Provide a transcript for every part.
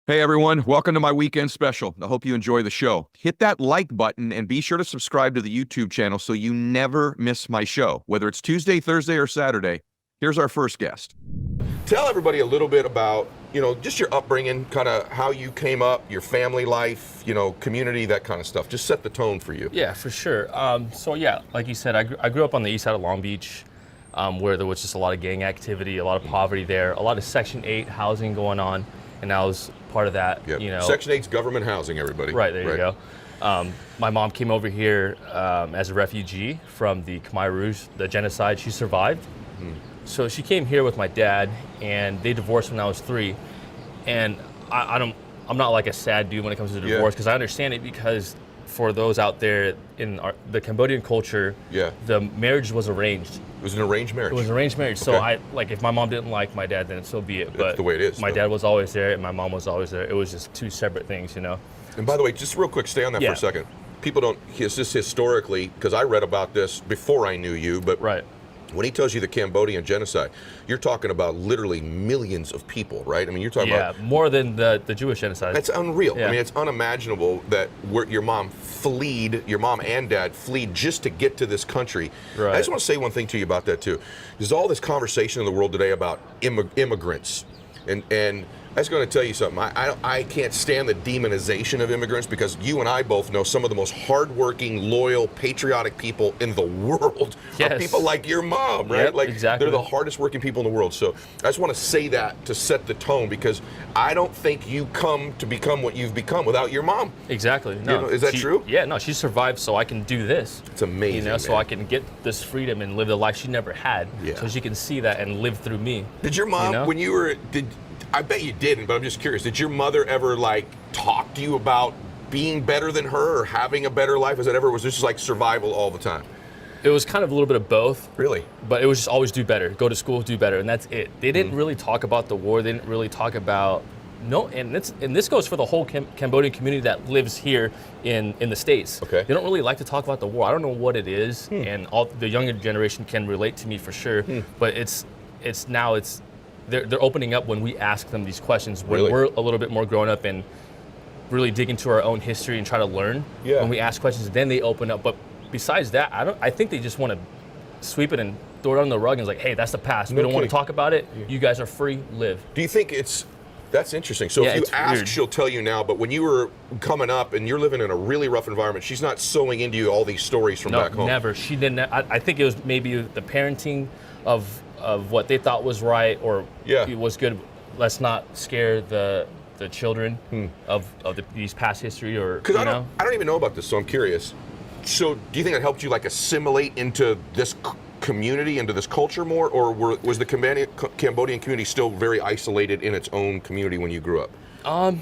Hey everyone, welcome to my weekend special. I hope you enjoy the show. Hit that like button and be sure to subscribe to the YouTube channel so you never miss my show. Whether it's Tuesday, Thursday, or Saturday, here's our first guest. Tell everybody a little bit about, just your upbringing, kind of how you came up, your family life, community, that kind of stuff. Just set the tone for you. Yeah, for sure. Like you said, I grew up on the east side of Long Beach, where there was just a lot of gang activity, a lot of poverty there, a lot of Section 8 housing going on, and I was part of that. Yep. Section 8's government housing, everybody. Right, there you go. My mom came over here as a refugee from the Khmer Rouge, the genocide. She survived. So she came here with my dad, and they divorced when I was 3. And I'm not like a sad dude when it comes to divorce, because I understand it, because for those out there in the Cambodian culture, the marriage was arranged. It was an arranged marriage? It was an arranged marriage. Okay. So if my mom didn't like my dad, then so be it. But that's the way it is. My dad was always there, and my mom was always there. It was just two separate things, And by the way, just real quick, stay on that for a second. People don't, it's just historically, because I read about this before I knew you, but when he tells you the Cambodian genocide, you're talking about literally millions of people, right? I mean, you're talking about... Yeah, more than the Jewish genocide. That's unreal. I mean, it's unimaginable that your mom and dad fled just to get to this country. Right. I just want to say one thing to you about that, too. There's all this conversation in the world today about immigrants. And I was going to tell you something. I can't stand the demonization of immigrants, because you and I both know some of the most hardworking, loyal, patriotic people in the world are people like your mom, right? Yep, exactly. They're the hardest working people in the world. So I just want to say that to set the tone, because I don't think you come to become what you've become without your mom. Exactly. No. Is that true? Yeah, no, she survived so I can do this. It's amazing, so I can get this freedom and live the life she never had. Yeah. So she can see that and live through me. Did your mom, when you were, I bet you didn't, but I'm just curious. Did your mother ever talk to you about being better than her or having a better life? Was this just like survival all the time? It was kind of a little bit of both. Really? But it was just always do better, go to school, do better, and that's it. They didn't really talk about the war. They didn't really talk about and this goes for the whole Cambodian community that lives here in the States. Okay. They don't really like to talk about the war. I don't know what it is, and all the younger generation can relate to me for sure. But they're opening up when we ask them these questions, when we're a little bit more grown up and really dig into our own history and try to learn. Yeah. When we ask questions, then they open up. But besides that, I think they just want to sweep it and throw it on the rug and it's like, hey, that's the past. We don't want to talk about it. You guys are free, live. Do you think that's interesting. So if you ask, weird. She'll tell you now, but when you were coming up and you're living in a really rough environment, she's not sewing into you all these stories from back home. No, never. She didn't. I think it was maybe the parenting of what they thought was right, or it was good. Let's not scare the children of these past history, or because I don't even know about this, so I'm curious. So do you think it helped you assimilate into this community, into this culture more, or was the Cambodian community still very isolated in its own community when you grew up?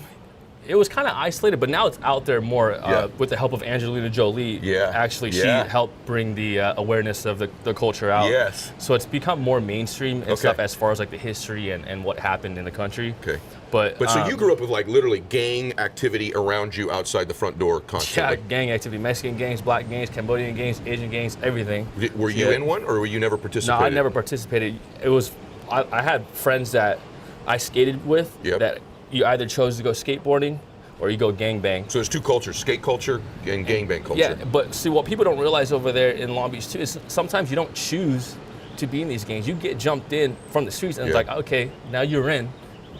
It was kind of isolated, but now it's out there more with the help of Angelina Jolie. Yeah. Actually, she helped bring the awareness of the culture out. Yes. So it's become more mainstream and stuff as far as the history and what happened in the country. Okay. But so you grew up with literally gang activity around you outside the front door constantly. Yeah, gang activity, Mexican gangs, black gangs, Cambodian gangs, Asian gangs, everything. Were you in one, or were you never participated? No, I never participated. It was, I had friends that I skated with that you either chose to go skateboarding or you go gangbang. So there's two cultures, skate culture and gangbang culture. Yeah, but see, what people don't realize over there in Long Beach too is sometimes you don't choose to be in these gangs. You get jumped in from the streets and it's like, okay, now you're in.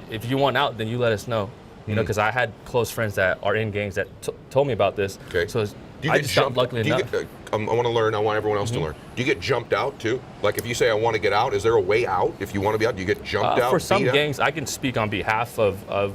If you want out, then you let us know. You know, because I had close friends that are in gangs that told me about this. Okay. So I just got luckily enough. I want to learn. I want everyone else to learn. Do you get jumped out too? If you say I want to get out, is there a way out? If you want to be out, do you get jumped out? For some gangs, I can speak on behalf of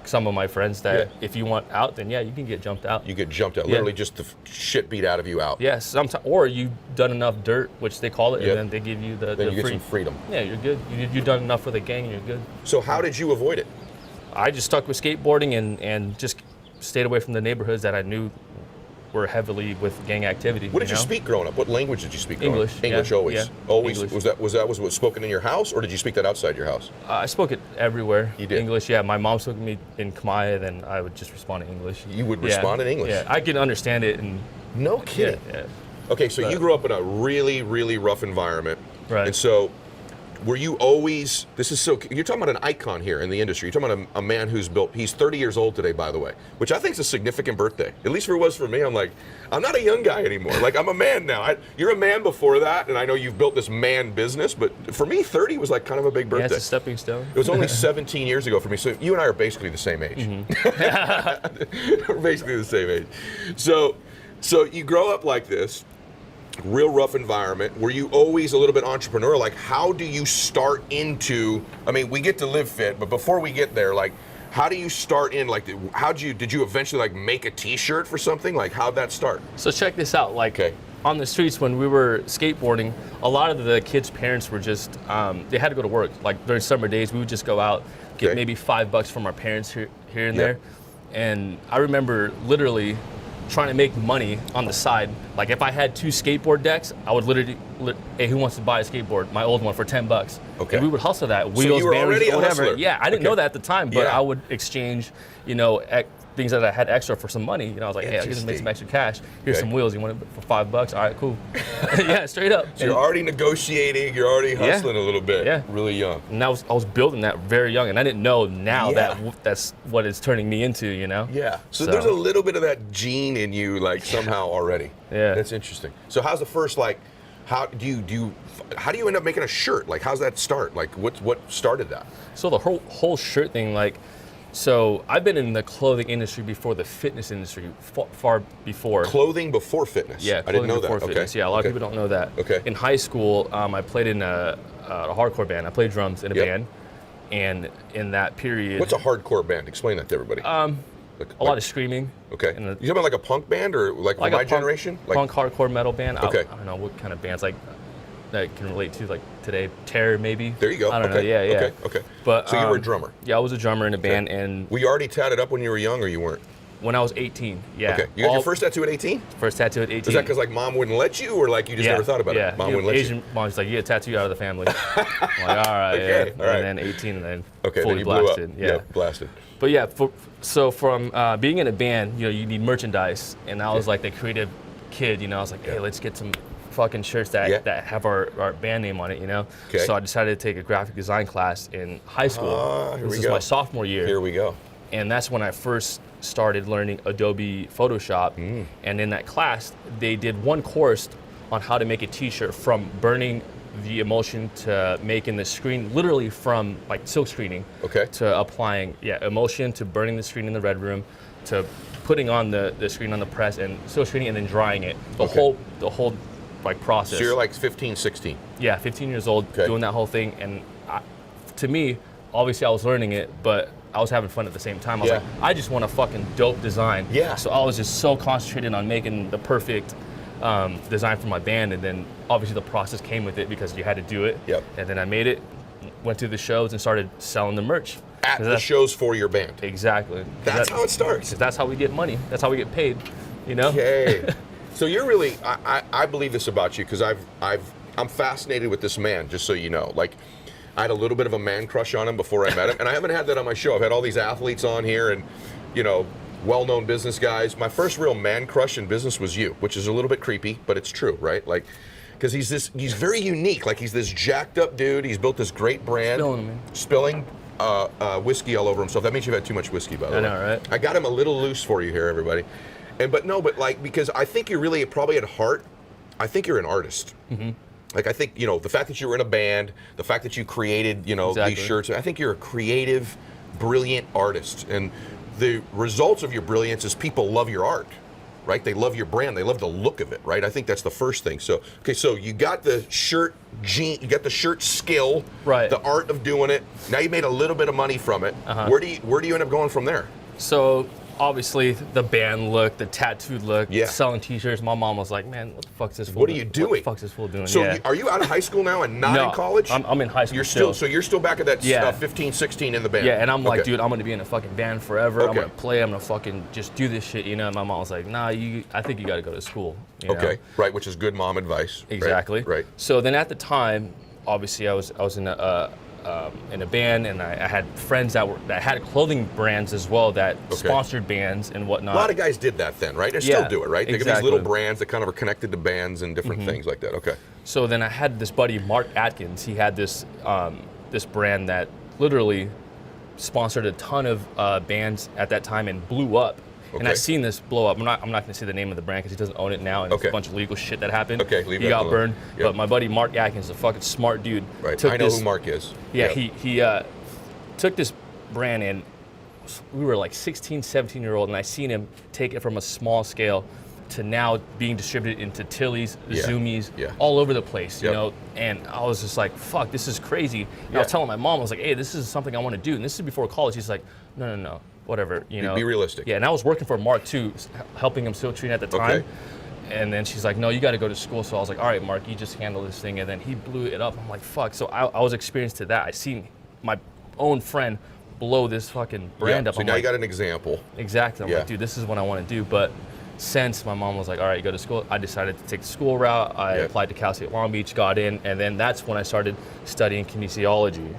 some of my friends that if you want out, then you can get jumped out. You get jumped out, literally just the shit beat out of you out. Yes, sometimes, or you've done enough dirt, which they call it, and then they give you the you get some freedom. Yeah, you're good. You've done enough for the gang, you're good. So how did you avoid it? I just stuck with skateboarding and just stayed away from the neighborhoods that I knew were heavily with gang activity. What did you speak growing up? What language did you speak growing English, up? English always? Yeah. Always? English. Was that what was spoken in your house, or did you speak that outside your house? I spoke it everywhere. You did? English, yeah. My mom spoke to me in Khmer, then I would just respond in English. You would respond in English? Yeah, I can understand it. No kidding? Yeah. Okay, so you grew up in a really, really rough environment. Right. And so were you always, this is so, you're talking about an icon here in the industry. You're talking about a man who's built, he's 30 years old today, by the way, which I think is a significant birthday. At least it was for me. I'm like, I'm not a young guy anymore. Like, I'm a man now. You're a man before that, and I know you've built this man business, but for me, 30 was like kind of a big birthday. Yeah, it's a stepping stone. It was only 17 years ago for me. So you and I are basically the same age. We're basically the same age. So you grow up like this, real rough environment. Were you always a little bit entrepreneurial? Like, how do you start into, I mean, we get to Live Fit, but before we get there, like, how do you start in, like, did you eventually like make a t-shirt for something? Like, how'd that start? So check this out, like, on the streets when we were skateboarding, a lot of the kids' parents were just, they had to go to work. Like during summer days, we would just go out, get maybe $5 from our parents here and there. And I remember literally trying to make money on the side. Like if I had 2 skateboard decks, I would literally, hey, who wants to buy a skateboard? My old one for $10. Okay. And we would hustle that. Wheels, so you were already a whatever. hustler. Yeah, I didn't know that at the time, but I would exchange, you know, things that I had extra for some money. You know, I was like, hey, I just make some extra cash. Here's some wheels. You want it for $5? All right, cool. Yeah, straight up. So you're already negotiating. You're already hustling a little bit. Yeah. Really young. And I was building that very young, and I didn't know now that that's what it's turning me into. You know. Yeah. So there's a little bit of that gene in you, like somehow already. Yeah. That's interesting. So how's the first like? How do you end up making a shirt? Like, how's that start? Like, what started that? So the whole shirt thing, like. So I've been in the clothing industry before the fitness industry, far before. Clothing before fitness? Yeah, I didn't know before that. Fitness. Okay. Yeah, a lot of people don't know that. Okay. In high school, I played in a hardcore band. I played drums in a band, and in that period. What's a hardcore band? Explain that to everybody. A lot of screaming. Okay. You talking about like a punk band or like my generation? Like punk hardcore metal band. Okay. I don't know what kind of bands like that can relate to like today. Terror maybe. There you go. I don't know. Yeah. Okay. But so you were a drummer. Yeah, I was a drummer in a band, and were you already tatted up when you were young, or you weren't? When I was 18. Yeah. Okay. You got your first tattoo at 18? First tattoo at 18. Is that because like mom wouldn't let you, or like you just never thought about it? Mom wouldn't let Asian you. mom's like, you get a tattoo out of the family. I'm like, all right. Okay, all right. And then 18, and then then fully you blasted. blew up. Yeah, blasted. But yeah, so from being in a band, you know, you need merchandise, and I was like the creative kid, you know. I was like, hey, let's get some fucking shirts that have our band name on it, you know. Okay. So I decided to take a graphic design class in high school. This is my sophomore year. Here we go. And that's when I first started learning Adobe Photoshop. And in that class, they did one course on how to make a t-shirt from burning the emulsion to making the screen, literally from like silk screening to applying emulsion to burning the screen in the red room to putting on the screen on the press and silk screening and then drying it. The whole like process. So you're like 15, 16. Yeah, 15 years old, doing that whole thing. And to me, obviously I was learning it, but I was having fun at the same time. I was like, I just want a fucking dope design. Yeah. So I was just so concentrated on making the perfect design for my band, and then obviously the process came with it because you had to do it. Yep. And then I made it, went to the shows, and started selling the merch. At the shows for your band. Exactly. That's how it starts. That's how we get money. That's how we get paid. You know. Okay. So you're really, I believe this about you because I'm fascinated with this man. Just so you know, like. I had a little bit of a man crush on him before I met him, and I haven't had that on my show. I've had all these athletes on here and, you know, well-known business guys. My first real man crush in business was you, which is a little bit creepy, but it's true, right? Like, because he's very unique. Like, he's this jacked up dude. He's built this great brand. Spilling whiskey all over himself. That means you've had too much whiskey, by the way. I know, right? I got him a little loose for you here, everybody. But like, because I think you're really, probably at heart, I think you're an artist. Mm-hmm. Like, I think, you know, the fact that you were in a band, the fact that you created, you know, these shirts, I think you're a creative, brilliant artist. And the results of your brilliance is people love your art, right? They love your brand. They love the look of it, right? I think that's the first thing. So, okay, so you got the shirt you got the shirt skill, right? The art of doing it. Now you made a little bit of money from it. Where do you end up going from there? So, obviously, the band look, the tattooed look, selling t-shirts. My mom was like, man, what the fuck's this fool What are you doing? What the fuck's this fool doing? So are you out of high school now and not in college? I'm in high school. You're still back at that 15, 16 in the band. Yeah, and I'm like, dude, I'm gonna be in a fucking band forever. I'm gonna play, I'm gonna fucking just do this shit, you know? And my mom was like, nah, I think you gotta go to school. You know? Right, which is good mom advice. Exactly. Right. So then at the time, obviously I was in a band, and I had friends that had clothing brands as well that sponsored bands and whatnot. A lot of guys did that then, right? They still do it, right? They get these little brands that kind of are connected to bands and different things like that. Okay. So then I had this buddy, Mark Atkins. He had this this brand that literally sponsored a ton of bands at that time and blew up. Okay. And I've seen this blow up. I'm not going to say the name of the brand because he doesn't own it now, and it's a bunch of legal shit that happened. Okay, he got burned. Yep. But my buddy Mark Atkins, a fucking smart dude. Right. I know who Mark is. Yeah. Yep. He took this brand, and we were like 16, 17-year-old, and I seen him take it from a small scale to now being distributed into Tilly's, Zoomies, all over the place, you know. And I was just like, fuck, this is crazy. And I was telling my mom, I was like, hey, this is something I want to do. And this is before college. He's like, no, whatever, you know. Be realistic. Yeah, and I was working for Mark too, helping him still train at the time. Okay. And then she's like, no, you got to go to school. So I was like, all right, Mark, you just handle this thing. And then he blew it up. I'm like, fuck. So I was experienced to that. I seen my own friend blow this fucking brand up. So now you got an example. Exactly. I'm like, dude, this is what I want to do. But since my mom was like, all right, you go to school, I decided to take the school route. I applied to Cal State Long Beach, got in, and then that's when I started studying kinesiology.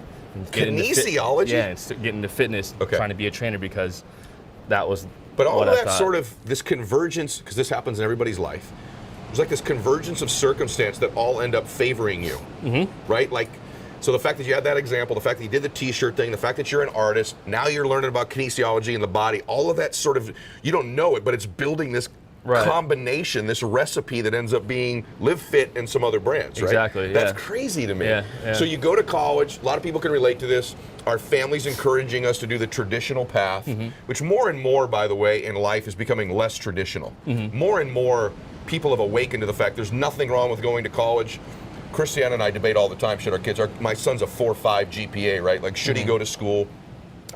Kinesiology? And getting into fitness, trying to be a trainer because that was But all of that sort of, this convergence, because this happens in everybody's life, there's like this convergence of circumstance that all end up favoring you, right? Like, so the fact that you had that example, the fact that you did the t-shirt thing, the fact that you're an artist, now you're learning about kinesiology and the body, all of that sort of, you don't know it, but it's building this combination, this recipe that ends up being Live Fit and some other brands, right? Exactly, That's crazy to me. Yeah. So you go to college, a lot of people can relate to this. Our family's encouraging us to do the traditional path, which more and more, by the way, in life is becoming less traditional. More and more people have awakened to the fact there's nothing wrong with going to college. Christiane and I debate all the time, should our kids, my son's a 4.5 GPA, right? Like, should he go to school?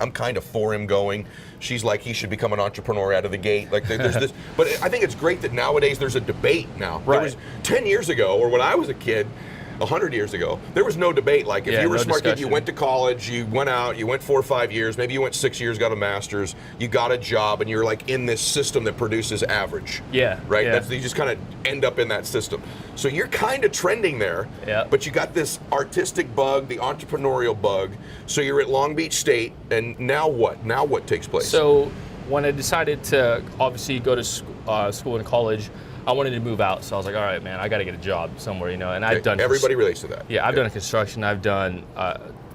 I'm kind of for him going. She's like, he should become an entrepreneur out of the gate. Like, there's this, but I think it's great that nowadays there's a debate now. There was 10 years ago, or when I was a kid, 100 years ago, there was no debate. Like, if you were a smart kid, you went to college, you went out, you went 4 or 5 years, maybe you went 6 years, got a master's, you got a job, and you're like in this system that produces average. Right? You just kind of end up in that system. So you're kind of trending there, but you got this artistic bug, the entrepreneurial bug. So you're at Long Beach State, and now what? Now what takes place? So when I decided to obviously go to school and college, I wanted to move out, so I was like, all right, man, I got to get a job somewhere, you know. And I've done everybody relates to that. Yeah, I've done construction. I've done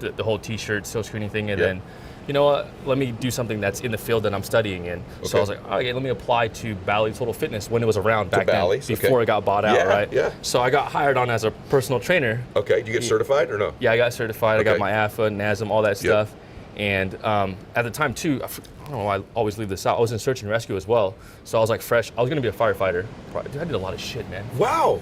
the whole T-shirt, silk screening thing, and then, you know what? Let me do something that's in the field that I'm studying in. So I was like, okay, let me apply to Bally Total Fitness when it was around back then, before it got bought out, right? So I got hired on as a personal trainer. Okay, did you get certified or no? Yeah, I got certified. I got my AFA, NASM, all that stuff. And at the time too, I don't know why I always leave this out, I was in search and rescue as well. So I was like fresh, I was gonna be a firefighter. Dude, I did a lot of shit, man. Wow,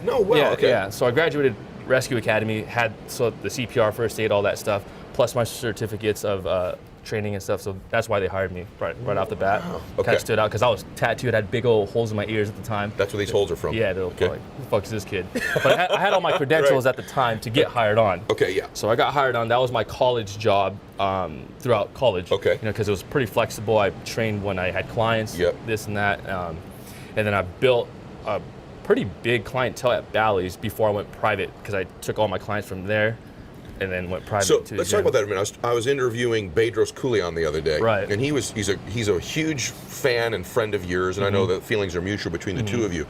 Yeah, so I graduated Rescue Academy, had the CPR, first aid, all that stuff, plus my certificates of training and stuff, so that's why they hired me right off the bat. Kind of stood out because I was tattooed, had big old holes in my ears at the time. That's where these holes are from? Yeah, they're like, who the fuck is this kid? But I had all my credentials at the time to get hired on. So I got hired on, that was my college job throughout college. You know, because it was pretty flexible. I trained when I had clients, this and that. And then I built a pretty big clientele at Bally's before I went private, because I took all my clients from there and then went private. So let's talk about that a minute. I was interviewing Bedros Koulian the other day, and he's a huge fan and friend of yours, and I know that feelings are mutual between the two of you.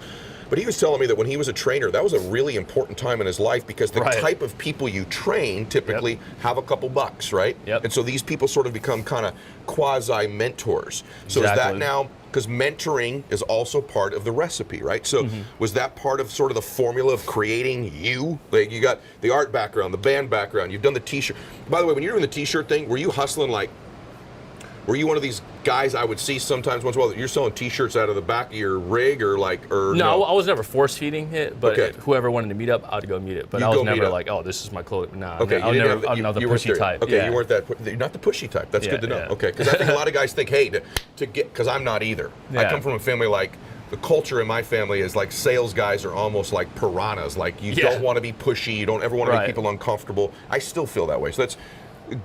But he was telling me that when he was a trainer, that was a really important time in his life, because the type of people you train typically have a couple bucks, right? And so these people sort of become kind of quasi mentors. So is that now, because mentoring is also part of the recipe, right? So was that part of sort of the formula of creating you? Like, you got the art background, the band background, you've done the t-shirt. By the way, when you're doing the t-shirt thing, were you hustling like, were you one of these guys I would see sometimes once in a while that you're selling t-shirts out of the back of your rig, or like, or no? I was never force feeding it, but whoever wanted to meet up, I'd go meet it. But I was never like, oh, this is my clothing. Nah, I was never the pushy type. Okay, you weren't that. You're not the pushy type. That's good to know. Okay, because I think a lot of guys think, hey, to get, because I'm not either. I come from a family like, the culture in my family is like, sales guys are almost like piranhas. Like, you don't want to be pushy. You don't ever want to make people uncomfortable. I still feel that way. So that's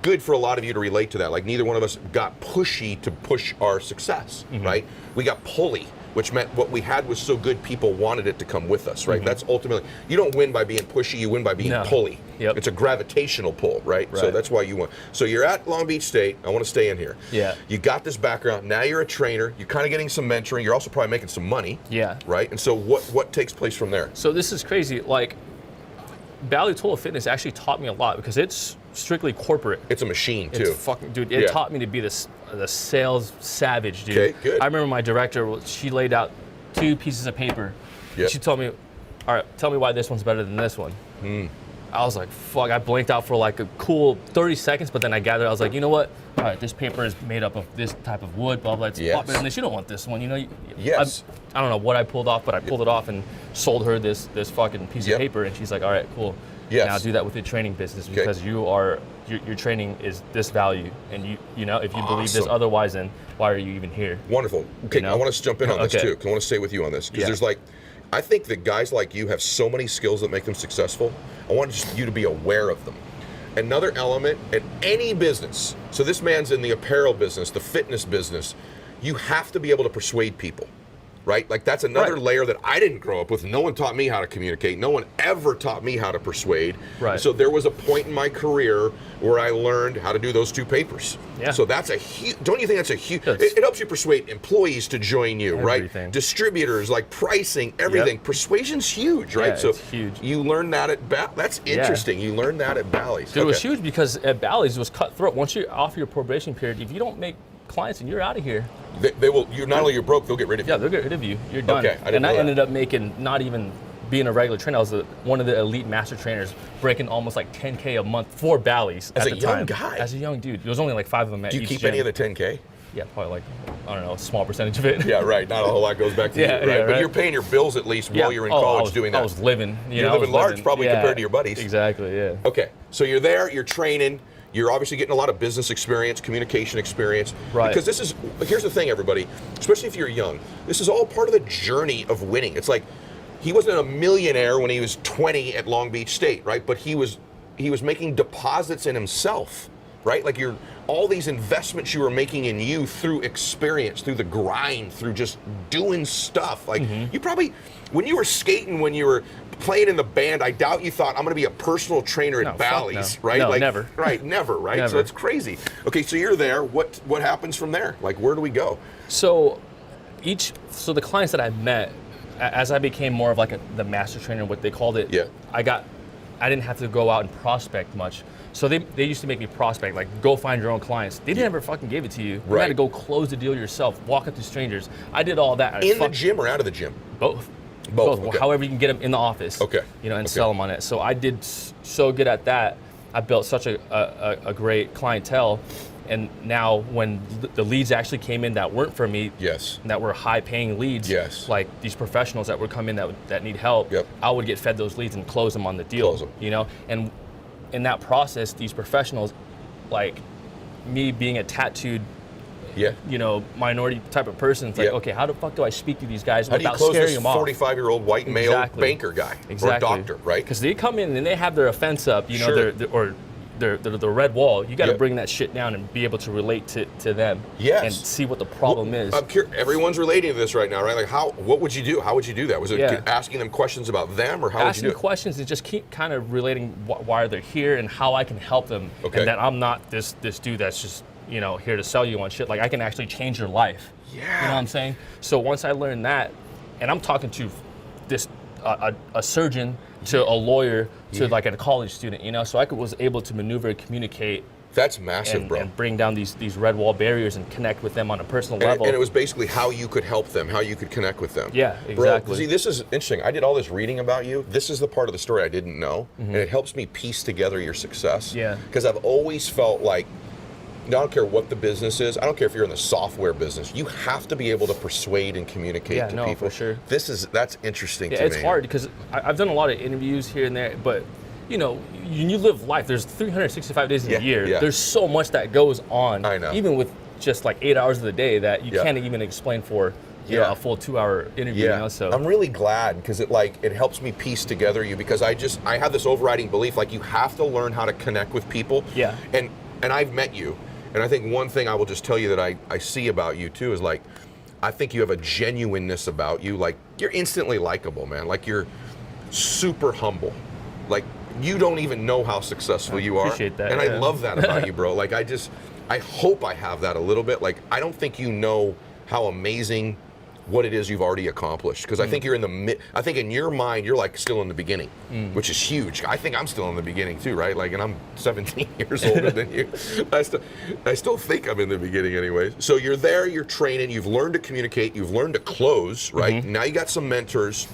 good for a lot of you to relate to that. Like, neither one of us got pushy to push our success, right? We got pulley, which meant what we had was so good, people wanted it to come with us, right? That's ultimately, you don't win by being pushy, you win by being pulley. It's a gravitational pull, right? So that's why you win. So you're at Long Beach State. I want to stay in here. You got this background. Now you're a trainer. You're kind of getting some mentoring. You're also probably making some money. Right? And so what takes place from there? So this is crazy. Like, Bally Total Fitness actually taught me a lot because it's strictly corporate. It's a machine too. It's fucking, dude, it taught me to be the sales savage, dude. Okay, good. I remember my director, she laid out 2 pieces of paper. Yep. She told me, all right, tell me why this one's better than this one. I was like, fuck, I blinked out for like a cool 30 seconds, but then I gathered, I was like, you know what? All right, this paper is made up of this type of wood, blah, blah, it's a lot better than this. You don't want this one, you know? Yes. I don't know what I pulled off, but I pulled it off and sold her this fucking piece of paper, and she's like, all right, cool. Yes. Now do that with your training business because your training is this value, and you know, if you believe this otherwise, then why are you even here? Wonderful. Okay, I want to jump in on this too, because I want to stay with you on this, because there's like, I think that guys like you have so many skills that make them successful. I want you to be aware of them. Another element in any business, so this man's in the apparel business, the fitness business, you have to be able to persuade people, right? Like that's another layer that I didn't grow up with. No one taught me how to communicate. No one ever taught me how to persuade. Right. So there was a point in my career where I learned how to do those 2 papers. Yeah. So that's a huge, don't you think that's a huge, it helps you persuade employees to join you, right? Distributors, like pricing, everything. Persuasion's huge, right? Yeah, so it's huge. You learn that at that's interesting. You learned that at Bally's. Dude, it was huge because at Bally's it was cutthroat. Once you're off your probation period, if you don't make clients and you're out of here. They will, you not only you're broke, they'll get rid of you. Yeah, they'll get rid of you. You're done. Okay, I ended up making, not even being a regular trainer, I was one of the elite master trainers, breaking almost like 10K a month for Bally's at the time. As a young guy? As a young dude. There was only like 5 of them at each gym. Do you keep gym. any of the 10K? Yeah, probably like, I don't know, a small percentage of it. Yeah, right. Not a whole lot goes back to you, right? But you're paying your bills at least while you're in college doing that. I was living. You're living large probably compared to your buddies. Exactly, yeah. Okay, so you're there, you're training, you're obviously getting a lot of business experience, communication experience. Right. Because here's the thing, everybody, especially if you're young, this is all part of the journey of winning. It's like, he wasn't a millionaire when he was 20 at Long Beach State, right? But he was making deposits in himself, right? Like all these investments you were making in you through experience, through the grind, through just doing stuff. Like you probably, when you were skating, when you were playing in the band, I doubt you thought, I'm going to be a personal trainer at Bally's, right? No, like, never. Right, never, right? Never. So it's crazy. Okay, so you're there. What happens from there? Like, where do we go? So the clients that I met, as I became more of like the master trainer, what they called it, I didn't have to go out and prospect much. So they used to make me prospect, like go find your own clients. They never fucking gave it to you. You had to go close the deal yourself, walk up to strangers. I did all that. In the gym or out of the gym? Both. Okay. However you can get them in the office. Okay. You know, and sell them on it. So I did so good at that. I built such a great clientele. And now when the leads actually came in that weren't for me, that were high paying leads, like these professionals that would come in that need help, I would get fed those leads and close them on the deal. You know, and in that process, these professionals, like me being a tattooed, you know, minority type of person, it's like, okay, how the fuck do I speak to these guys without scaring them off? How do you close this 45-year-old white male banker guy or doctor, right? Because they come in and they have their offense up, you know, the red wall. You got to bring that shit down and be able to relate to them and see what the problem is. I'm curious, everyone's relating to this right now, right? Like, what would you do? How would you do that? Was it asking them questions about them, or how would you do it? Asking questions and just keep kind of relating why they're here and how I can help them. Okay. And that I'm not this dude that's just, you know, here to sell you on shit. Like, I can actually change your life. Yeah. You know what I'm saying? So once I learned that, and I'm talking to this a surgeon to a lawyer to like a college student, you know, so I was able to maneuver and communicate. That's massive, bro. And bring down these red wall barriers and connect with them on a personal level. And it was basically how you could help them, how you could connect with them. Yeah, exactly. Bro, see, this is interesting. I did all this reading about you. This is the part of the story I didn't know, and it helps me piece together your success. Yeah. Because I've always felt like, I don't care what the business is. I don't care if you're in the software business. You have to be able to persuade and communicate to people. For sure. That's interesting to me. It's hard because I've done a lot of interviews here and there, but you know, you live life. There's 365 days in a year. Yeah. There's so much that goes on. I know. Even with just like 8 hours of the day that you can't even explain for you know, a full 2-hour interview. You know, so I'm really glad because it helps me piece together you, because I have this overriding belief, like, you have to learn how to connect with people. Yeah. And I've met you. And I think one thing I will just tell you that I see about you too is, like, I think you have a genuineness about you. Like, you're instantly likable, man. Like, you're super humble. Like, you don't even know how successful you are. Appreciate that. And I love that about you, bro. Like, I hope I have that a little bit. Like, I don't think you know how amazing what it is you've already accomplished. Because I think you're in the I think in your mind, you're like still in the beginning, which is huge. I think I'm still in the beginning too, right? Like, and I'm 17 years older than you. I still think I'm in the beginning anyways. So you're there, you're training, you've learned to communicate, you've learned to close, right? Now you got some mentors.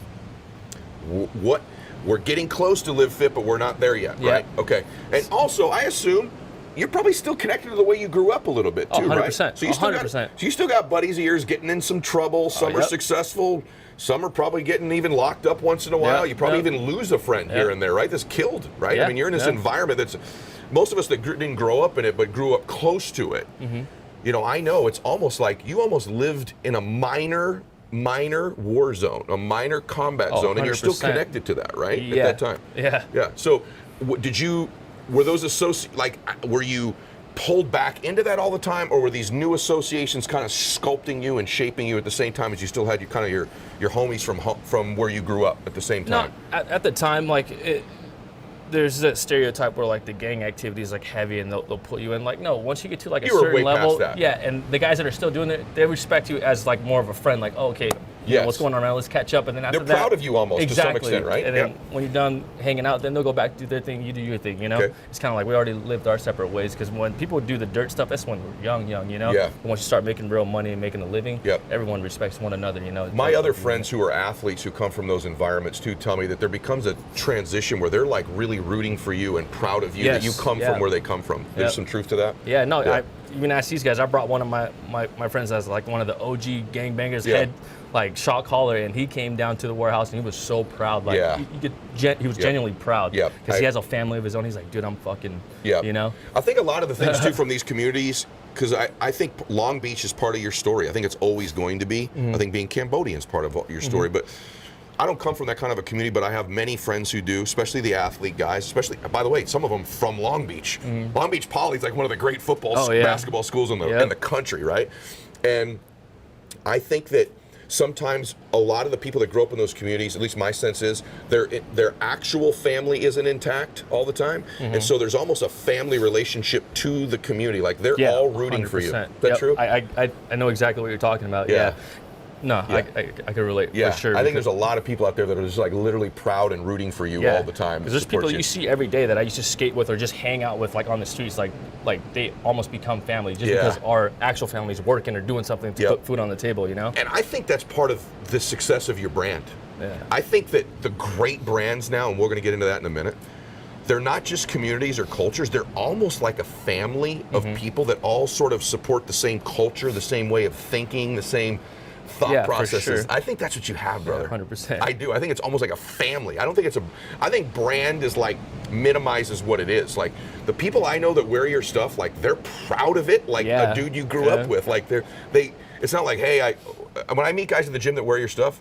What we're getting close to Live Fit, but we're not there yet, right? Okay. And also, I assume you're probably still connected to the way you grew up a little bit too, 100%, right? So you still 100%. so you still got buddies of yours getting in some trouble. Some are successful. Some are probably getting even locked up once in a while. You probably even lose a friend here and there, right? That's killed, right? I mean, you're in this environment that's, most of us that didn't grow up in it, but grew up close to it. You know, I know it's almost like you almost lived in a minor war zone, a minor combat zone, and you're still connected to that, right? At that time. Yeah. So were those were you pulled back into that all the time, or were these new associations kind of sculpting you and shaping you at the same time as you still had your homies from where you grew up at the same time? No, at the time, like there's that stereotype where like the gang activity is like heavy and they'll put you in. Like, no, once you get to like a certain level, and the guys that are still doing it, they respect you as like more of a friend. Like, oh, okay, you know, what's going on around? Let's catch up. And then after they're proud of you almost to some extent, right? And then when you're done hanging out, then they'll go back to do their thing, you do your thing. You know, it's kind of like we already lived our separate ways. Because when people do the dirt stuff, that's when we're young, you know. But once you start making real money and making a living, everyone respects one another. You know. My other friends who are athletes who come from those environments too tell me that there becomes a transition where they're like really rooting for you and proud of you that you come from where they come from. There's some truth to that. Yeah, no, I even asked these guys. I brought one of my friends as like one of the OG gangbangers, head like shot caller, and he came down to the warehouse and he was so proud. Like he was genuinely proud because he has a family of his own. He's like, dude, I'm fucking, you know. I think a lot of the things too from these communities, because I think Long Beach is part of your story. I think it's always going to be. I think being Cambodian is part of your story, but I don't come from that kind of a community, but I have many friends who do, especially the athlete guys, especially, by the way, some of them from Long Beach. Long Beach Poly is like one of the great basketball schools in the country, right? And I think that sometimes a lot of the people that grow up in those communities, at least my sense is, their actual family isn't intact all the time. And so there's almost a family relationship to the community. Like they're all rooting 100%. For you. Is that true? I know exactly what you're talking about. No, I can relate for sure. I think there's a lot of people out there that are just like literally proud and rooting for you all the time. Because there's people you see every day that I used to skate with or just hang out with like on the streets, like they almost become family just because our actual family's working or doing something to put food on the table, you know? And I think that's part of the success of your brand. I think that the great brands now, and we're going to get into that in a minute, they're not just communities or cultures, they're almost like a family of people that all sort of support the same culture, the same way of thinking, the same thought processes. For sure. I think that's what you have, brother. 100%. I do. I think it's almost like a family. I don't think I think brand is like minimizes what it is. Like the people I know that wear your stuff, like they're proud of it. Like a dude you grew up with. Like it's not like, hey, when I meet guys in the gym that wear your stuff,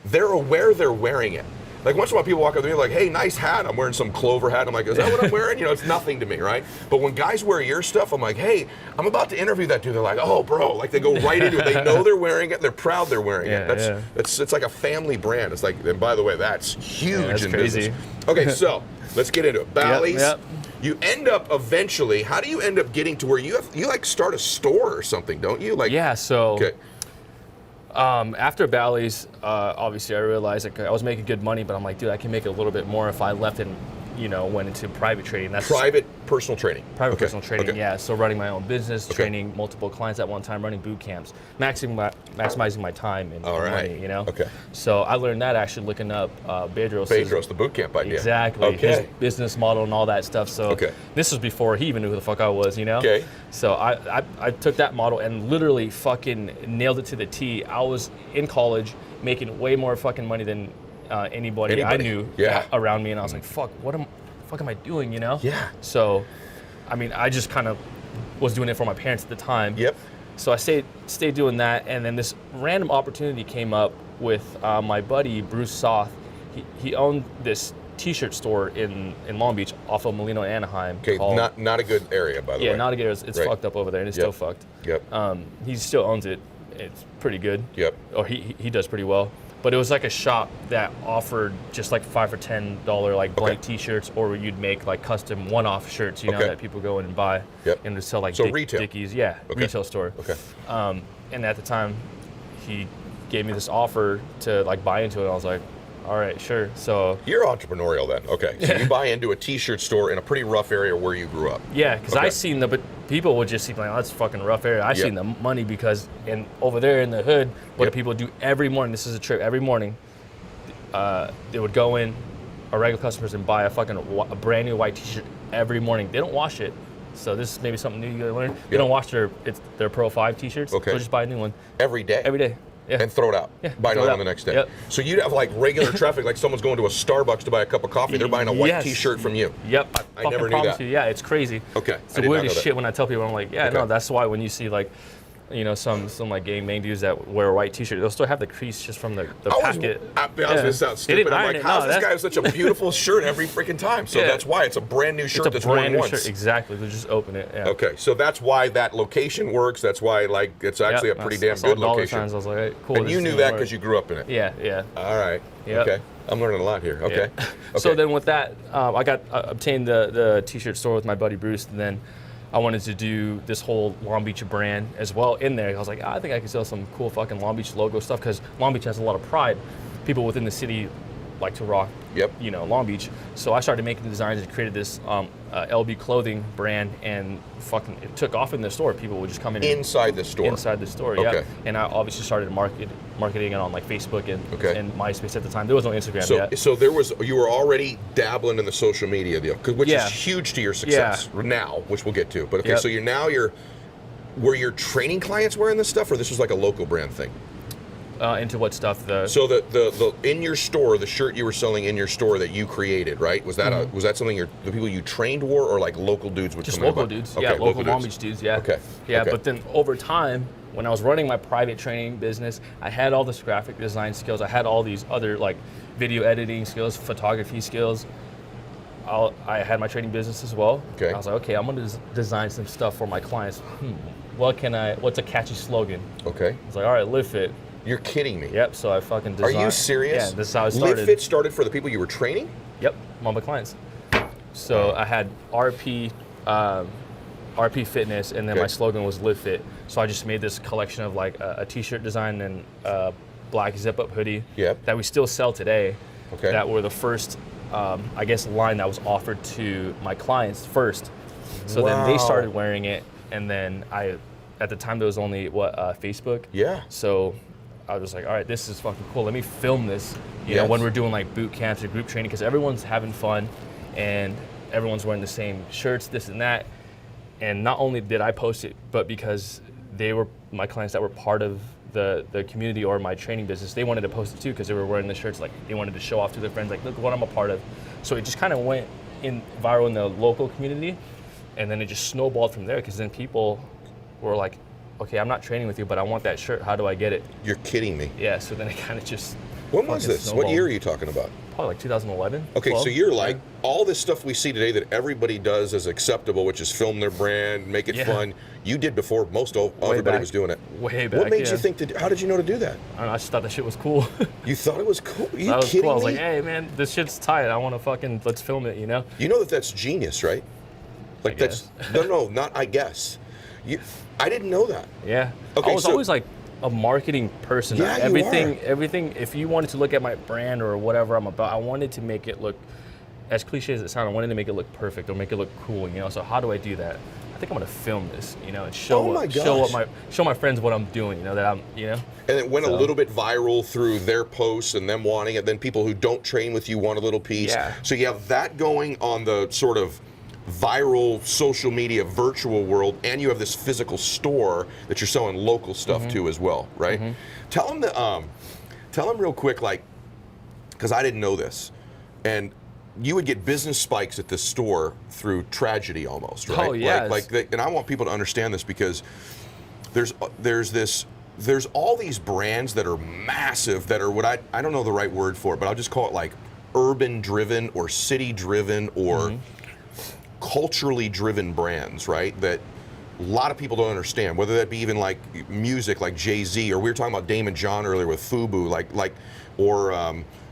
they're aware they're wearing it. Like once in a while people walk up to me like, hey, nice hat. I'm wearing some Clover hat. I'm like, is that what I'm wearing? You know, it's nothing to me, right? But when guys wear your stuff, I'm like, hey, I'm about to interview that dude. They're like, oh, bro. Like they go right into it. They know they're wearing it. They're proud they're wearing it. It's like a family brand. It's like, and by the way, that's huge in crazy. business. Okay, so let's get into it. Bally's. You end up eventually, how do you end up getting to where you like start a store or something, don't you? Like after Bally's, obviously I realized I was making good money, but I'm like, dude, I can make a little bit more if I left and, went into private trading. That's private personal trading. Private personal trading, So running my own business, training multiple clients at one time, running boot camps, maximizing my time and money, So I learned that actually looking up Bedros, the boot camp idea. Exactly. His business model and all that stuff. So this was before he even knew who the fuck I was, So I took that model and literally fucking nailed it to the T. I was in college making way more fucking money than anybody I knew around me, and I was like, fuck, what am I doing, So, I mean, I just kind of was doing it for my parents at the time. So I stayed doing that, and then this random opportunity came up with my buddy, Bruce Soth. He owned this t-shirt store in Long Beach off of Molino and Anaheim. Not a good area, by the way. Yeah, not a good area. It's fucked up over there, and it's still fucked. He still owns it. It's pretty good. Or he does pretty well. But it was like a shop that offered just like $5 or $10 like blank T-shirts, or you'd make like custom one-off shirts, that people go in and buy, and to sell like retail. Dickies, retail store. And at the time, he gave me this offer to like buy into it. I was like, all right, sure. So you're entrepreneurial then. Okay. So you buy into a t-shirt store in a pretty rough area where you grew up. Yeah, because I seen but people would just see like, oh, that's a fucking rough area. I seen the money because over there in the hood, what do people do every morning? This is a trip. Every morning, they would go in, our regular customers, and buy a brand new white t-shirt every morning. They don't wash it. So this is maybe something new you gotta learn. They don't wash their Pro 5 t-shirts. Okay. So just buy a new one. Every day? Every day. Yeah. And throw it out. Yeah. Buy another one the next day. Yep. So you'd have like regular traffic, like someone's going to a Starbucks to buy a cup of coffee. They're buying a white t-shirt from you. Yep. I never knew that. Yeah, it's crazy. Okay. It's the weirdest shit when I tell people, I'm like, no, that's why when you see like, some like gang bang dudes that wear a white t-shirt, they'll still have the crease just from the packet. I was going to sound stupid. I'm like, how's this guy have such a beautiful shirt every freaking time? So that's why it's a brand new shirt that's worn once. Shirt. Exactly. They just open it. Yeah. Okay. So that's why that location works. That's why it's actually a pretty damn good location. Signs, I was like, hey, cool. And you knew that because you grew up in it. Yeah. Yeah. All right. Yep. Okay. I'm learning a lot here. Okay. Yeah. Okay. So then with that, I obtained the t-shirt store with my buddy Bruce, and then I wanted to do this whole Long Beach brand as well in there. I was like, I think I could sell some cool fucking Long Beach logo stuff because Long Beach has a lot of pride. People within the city like to rock, Long Beach. So I started making designs and created this LB clothing brand, and fucking it took off in the store. People would just come in inside the store. Inside the store, yeah. And I obviously started marketing it on like Facebook and MySpace at the time. There was no Instagram yet. So you were already dabbling in the social media deal, which is huge to your success now, which we'll get to. But so were your training clients wearing this stuff, or this was like a local brand thing? Into what stuff? So the in your store, the shirt you were selling in your store that you created, right? Was that was that something the people you trained wore, or like local dudes would just come local dudes? Okay, local Long Beach dudes. Yeah. Okay. Yeah, okay. But then over time, when I was running my private training business, I had all this graphic design skills. I had all these other like video editing skills, photography skills. I had my trading business as well. Okay. I was like, okay, I'm gonna design some stuff for my clients. What's a catchy slogan? Okay. I was like, all right, Live Fit. You're kidding me. Yep, so I fucking designed. Are you serious? Yeah, this is how I started. Live Fit started for the people you were training? Yep, all my clients. So I had RP Fitness, and then my slogan was Live Fit. So I just made this collection of like a t-shirt design and a black zip-up hoodie that we still sell today. Okay. That were the first, line that was offered to my clients first. So then they started wearing it, and then at the time there was only Facebook. Yeah. So I was like, all right, this is fucking cool. Let me film this, you know, when we're doing like boot camps or group training, because everyone's having fun and everyone's wearing the same shirts, this and that. And not only did I post it, but because they were my clients that were part of the community or my training business, they wanted to post it too because they were wearing the shirts. Like they wanted to show off to their friends, like, look what I'm a part of. So it just kind of went viral in the local community, and then it just snowballed from there because then people were like, okay, I'm not training with you, but I want that shirt. How do I get it? You're kidding me. Yeah, so then it kind of just When was this? snowballed. What year are you talking about? Probably like 2011. Okay, 12. so you're like, all this stuff we see today that everybody does as acceptable, which is film their brand, make it fun, you did before everybody was doing it. Way back, What made you think how did you know to do that? I don't know, I just thought that shit was cool. You thought it was cool? Are you That was kidding cool. I was me? like, hey man, this shit's tight. I want to let's film it, you know? You know that's genius, right? Like that's, no, not I guess. I didn't know that. Yeah. Okay, I was always like a marketing person. Yeah, everything, if you wanted to look at my brand or whatever I'm about, I wanted to make it look, as cliche as it sounds, I wanted to make it look perfect or make it look cool, you know? So how do I do that? I think I'm gonna film this, you know, and show my friends what I'm doing, you know, that I'm, you know. And it went a little bit viral through their posts and them wanting it. Then people who don't train with you want a little piece. Yeah. So you have that going on the sort of viral social media virtual world, and you have this physical store that you're selling local stuff to as well, right? Tell them and real quick, like, because I didn't know this, and you would get business spikes at this store through tragedy almost, right? Oh yeah. And I want people to understand this because there's all these brands that are massive that are what I don't know the right word for it, but I'll just call it like urban driven or city driven or culturally driven brands, right? That a lot of people don't understand, whether that be even like music, like Jay-Z, or we were talking about Damon John earlier with FUBU, or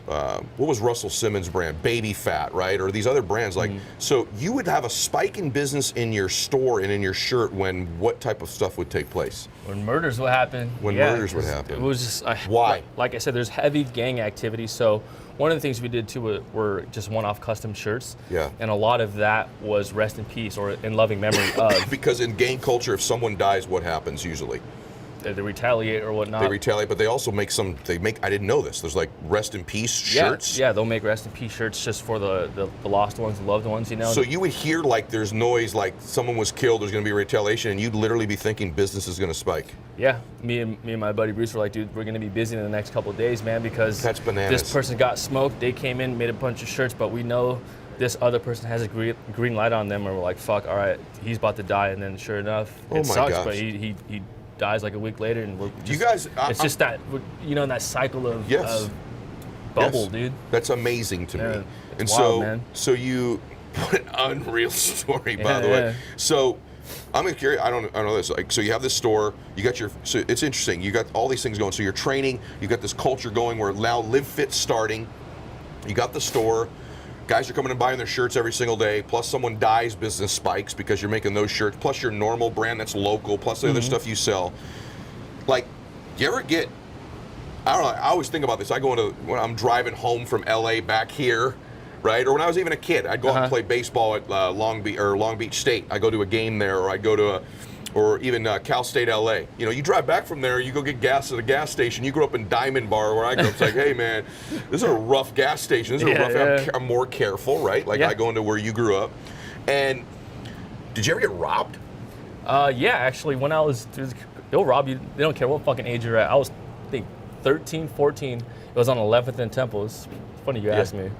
what was Russell Simmons' brand? Baby Fat, right? Or these other brands. Like, so you would have a spike in business in your store and in your shirt when what type of stuff would take place? When murders would happen. When murders would happen. It was just why? Like I said, there's heavy gang activity. So one of the things we did too were just one-off custom shirts. Yeah. And a lot of that was rest in peace or in loving memory of. Because in gang culture, if someone dies, what happens usually? They retaliate or whatnot. They retaliate, but they also make I didn't know this. There's like rest in peace shirts. Yeah, they'll make rest in peace shirts just for the lost ones, the loved ones, you know. So you would hear like there's noise, like someone was killed, there's going to be retaliation, and you'd literally be thinking business is going to spike. Yeah, me and my buddy Bruce were like, dude, we're going to be busy in the next couple of days, man, because that's bananas. This person got smoked. They came in, made a bunch of shirts, but we know this other person has a green light on them, and we're like, fuck, all right, he's about to die, and then sure enough, it sucks, but he dies like a week later, and we're just, you guys, it's just that, you know, that cycle of bubble, dude. That's amazing to me. And wild, man. So you what an unreal story, by the way. So I'm curious. I don't know this. Like, so you have this store. You got so it's interesting. You got all these things going. So you're training. You got this culture going where now Live Fit's starting. You got the store. Guys are coming and buying their shirts every single day, plus someone dies, business spikes because you're making those shirts, plus your normal brand that's local, plus the other stuff you sell. Like, do you ever get, I don't know, I always think about this. I go into, when I'm driving home from LA back here, right? Or when I was even a kid, I'd go out and play baseball at Long Beach State. I go to a game there, or I go to or even Cal State LA. You know, you drive back from there, you go get gas at a gas station. You grew up in Diamond Bar where I grew up. It's like, hey man, this is a rough gas station. This is a rough, I'm more careful, right? Like I go into where you grew up. And did you ever get robbed? Yeah, actually, when I was, they'll rob you. They don't care what fucking age you're at. I was, I think, 13, 14. It was on 11th and Temple. It's funny you asked me.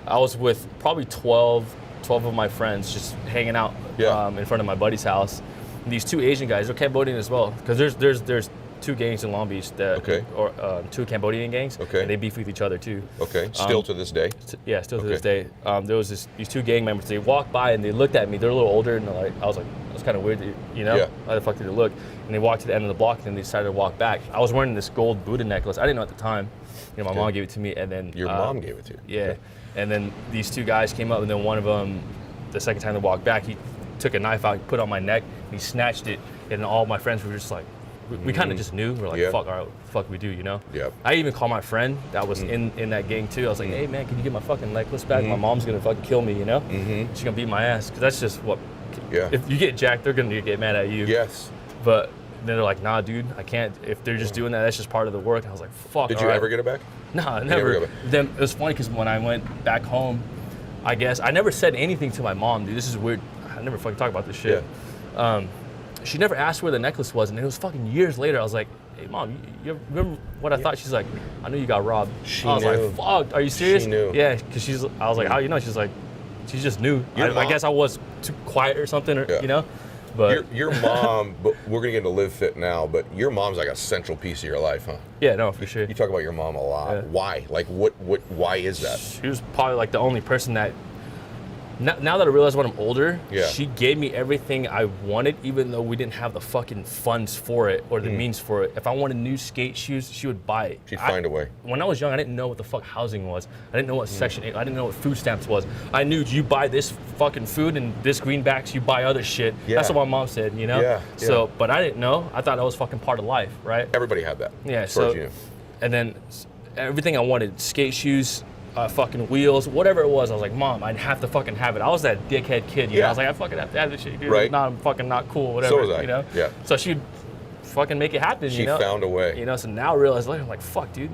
I was with probably 12 of my friends just hanging out in front of my buddy's house. And these two Asian guys, they're Cambodian as well, because there's two gangs in Long Beach that, or two Cambodian gangs, and they beef with each other too. Okay, still to this day? Yeah, still to this day. There was these two gang members. They walked by and they looked at me. They're a little older, and I was like, that's kind of weird, you know? Why the fuck did they look? And they walked to the end of the block, and then they decided to walk back. I was wearing this gold Buddha necklace. I didn't know at the time. You know, my mom gave it to me, and then your mom gave it to you. Yeah, and then these two guys came up, and then one of them, the second time they walked back, he took a knife out, he put it on my neck, and he snatched it, and all my friends were just like, we kind of just knew. We're like, fuck, all right, what the fuck we do, you know? I even called my friend that was in that gang too. I was like, hey man, can you get my fucking necklace back? My mom's gonna fucking kill me, you know? She's gonna beat my ass, because that's just what, if you get jacked, they're gonna get mad at you. But then they're like, nah, dude, I can't. If they're just doing that, that's just part of the work. And I was like, fuck. Did you ever get it back? No, never. Then it was funny because when I went back home, I guess I never said anything to my mom, dude. This is weird. I never fucking talk about this shit. She never asked where the necklace was, and it was fucking years later. I was like, hey mom, you remember what I thought? She's like, I knew you got robbed. I was like, fuck, are you serious? She knew. Yeah, because I was like, how you know? She's like, she just knew. I guess I was too quiet or something, or, you know? But your mom, but we're gonna get into Live Fit now, but your mom's like a central piece of your life, huh? Yeah, no, for sure. You talk about your mom a lot. Why? Like, why is that? She was probably like the only person that, now that I realize when I'm older, she gave me everything I wanted, even though we didn't have the fucking funds for it or the means for it. If I wanted new skate shoes, she would buy it. She'd find a way. When I was young, I didn't know what the fuck housing was. I didn't know what Section 8, I didn't know what food stamps was. I knew you buy this fucking food and this greenbacks, you buy other shit. That's what my mom said, you know? So, but I didn't know. I thought that was fucking part of life, right? Everybody had that. Yeah, so, and then everything I wanted, skate shoes, fucking wheels, whatever it was, I was like, Mom, I'd have to fucking have it. I was that dickhead kid, you know? I was like, I fucking have to have this shit, dude. Right. I'm fucking not cool, whatever, so was I. You know? Yeah. So she'd fucking make it happen, you know? She found a way. You know, so now I realize later, I'm like, fuck, dude,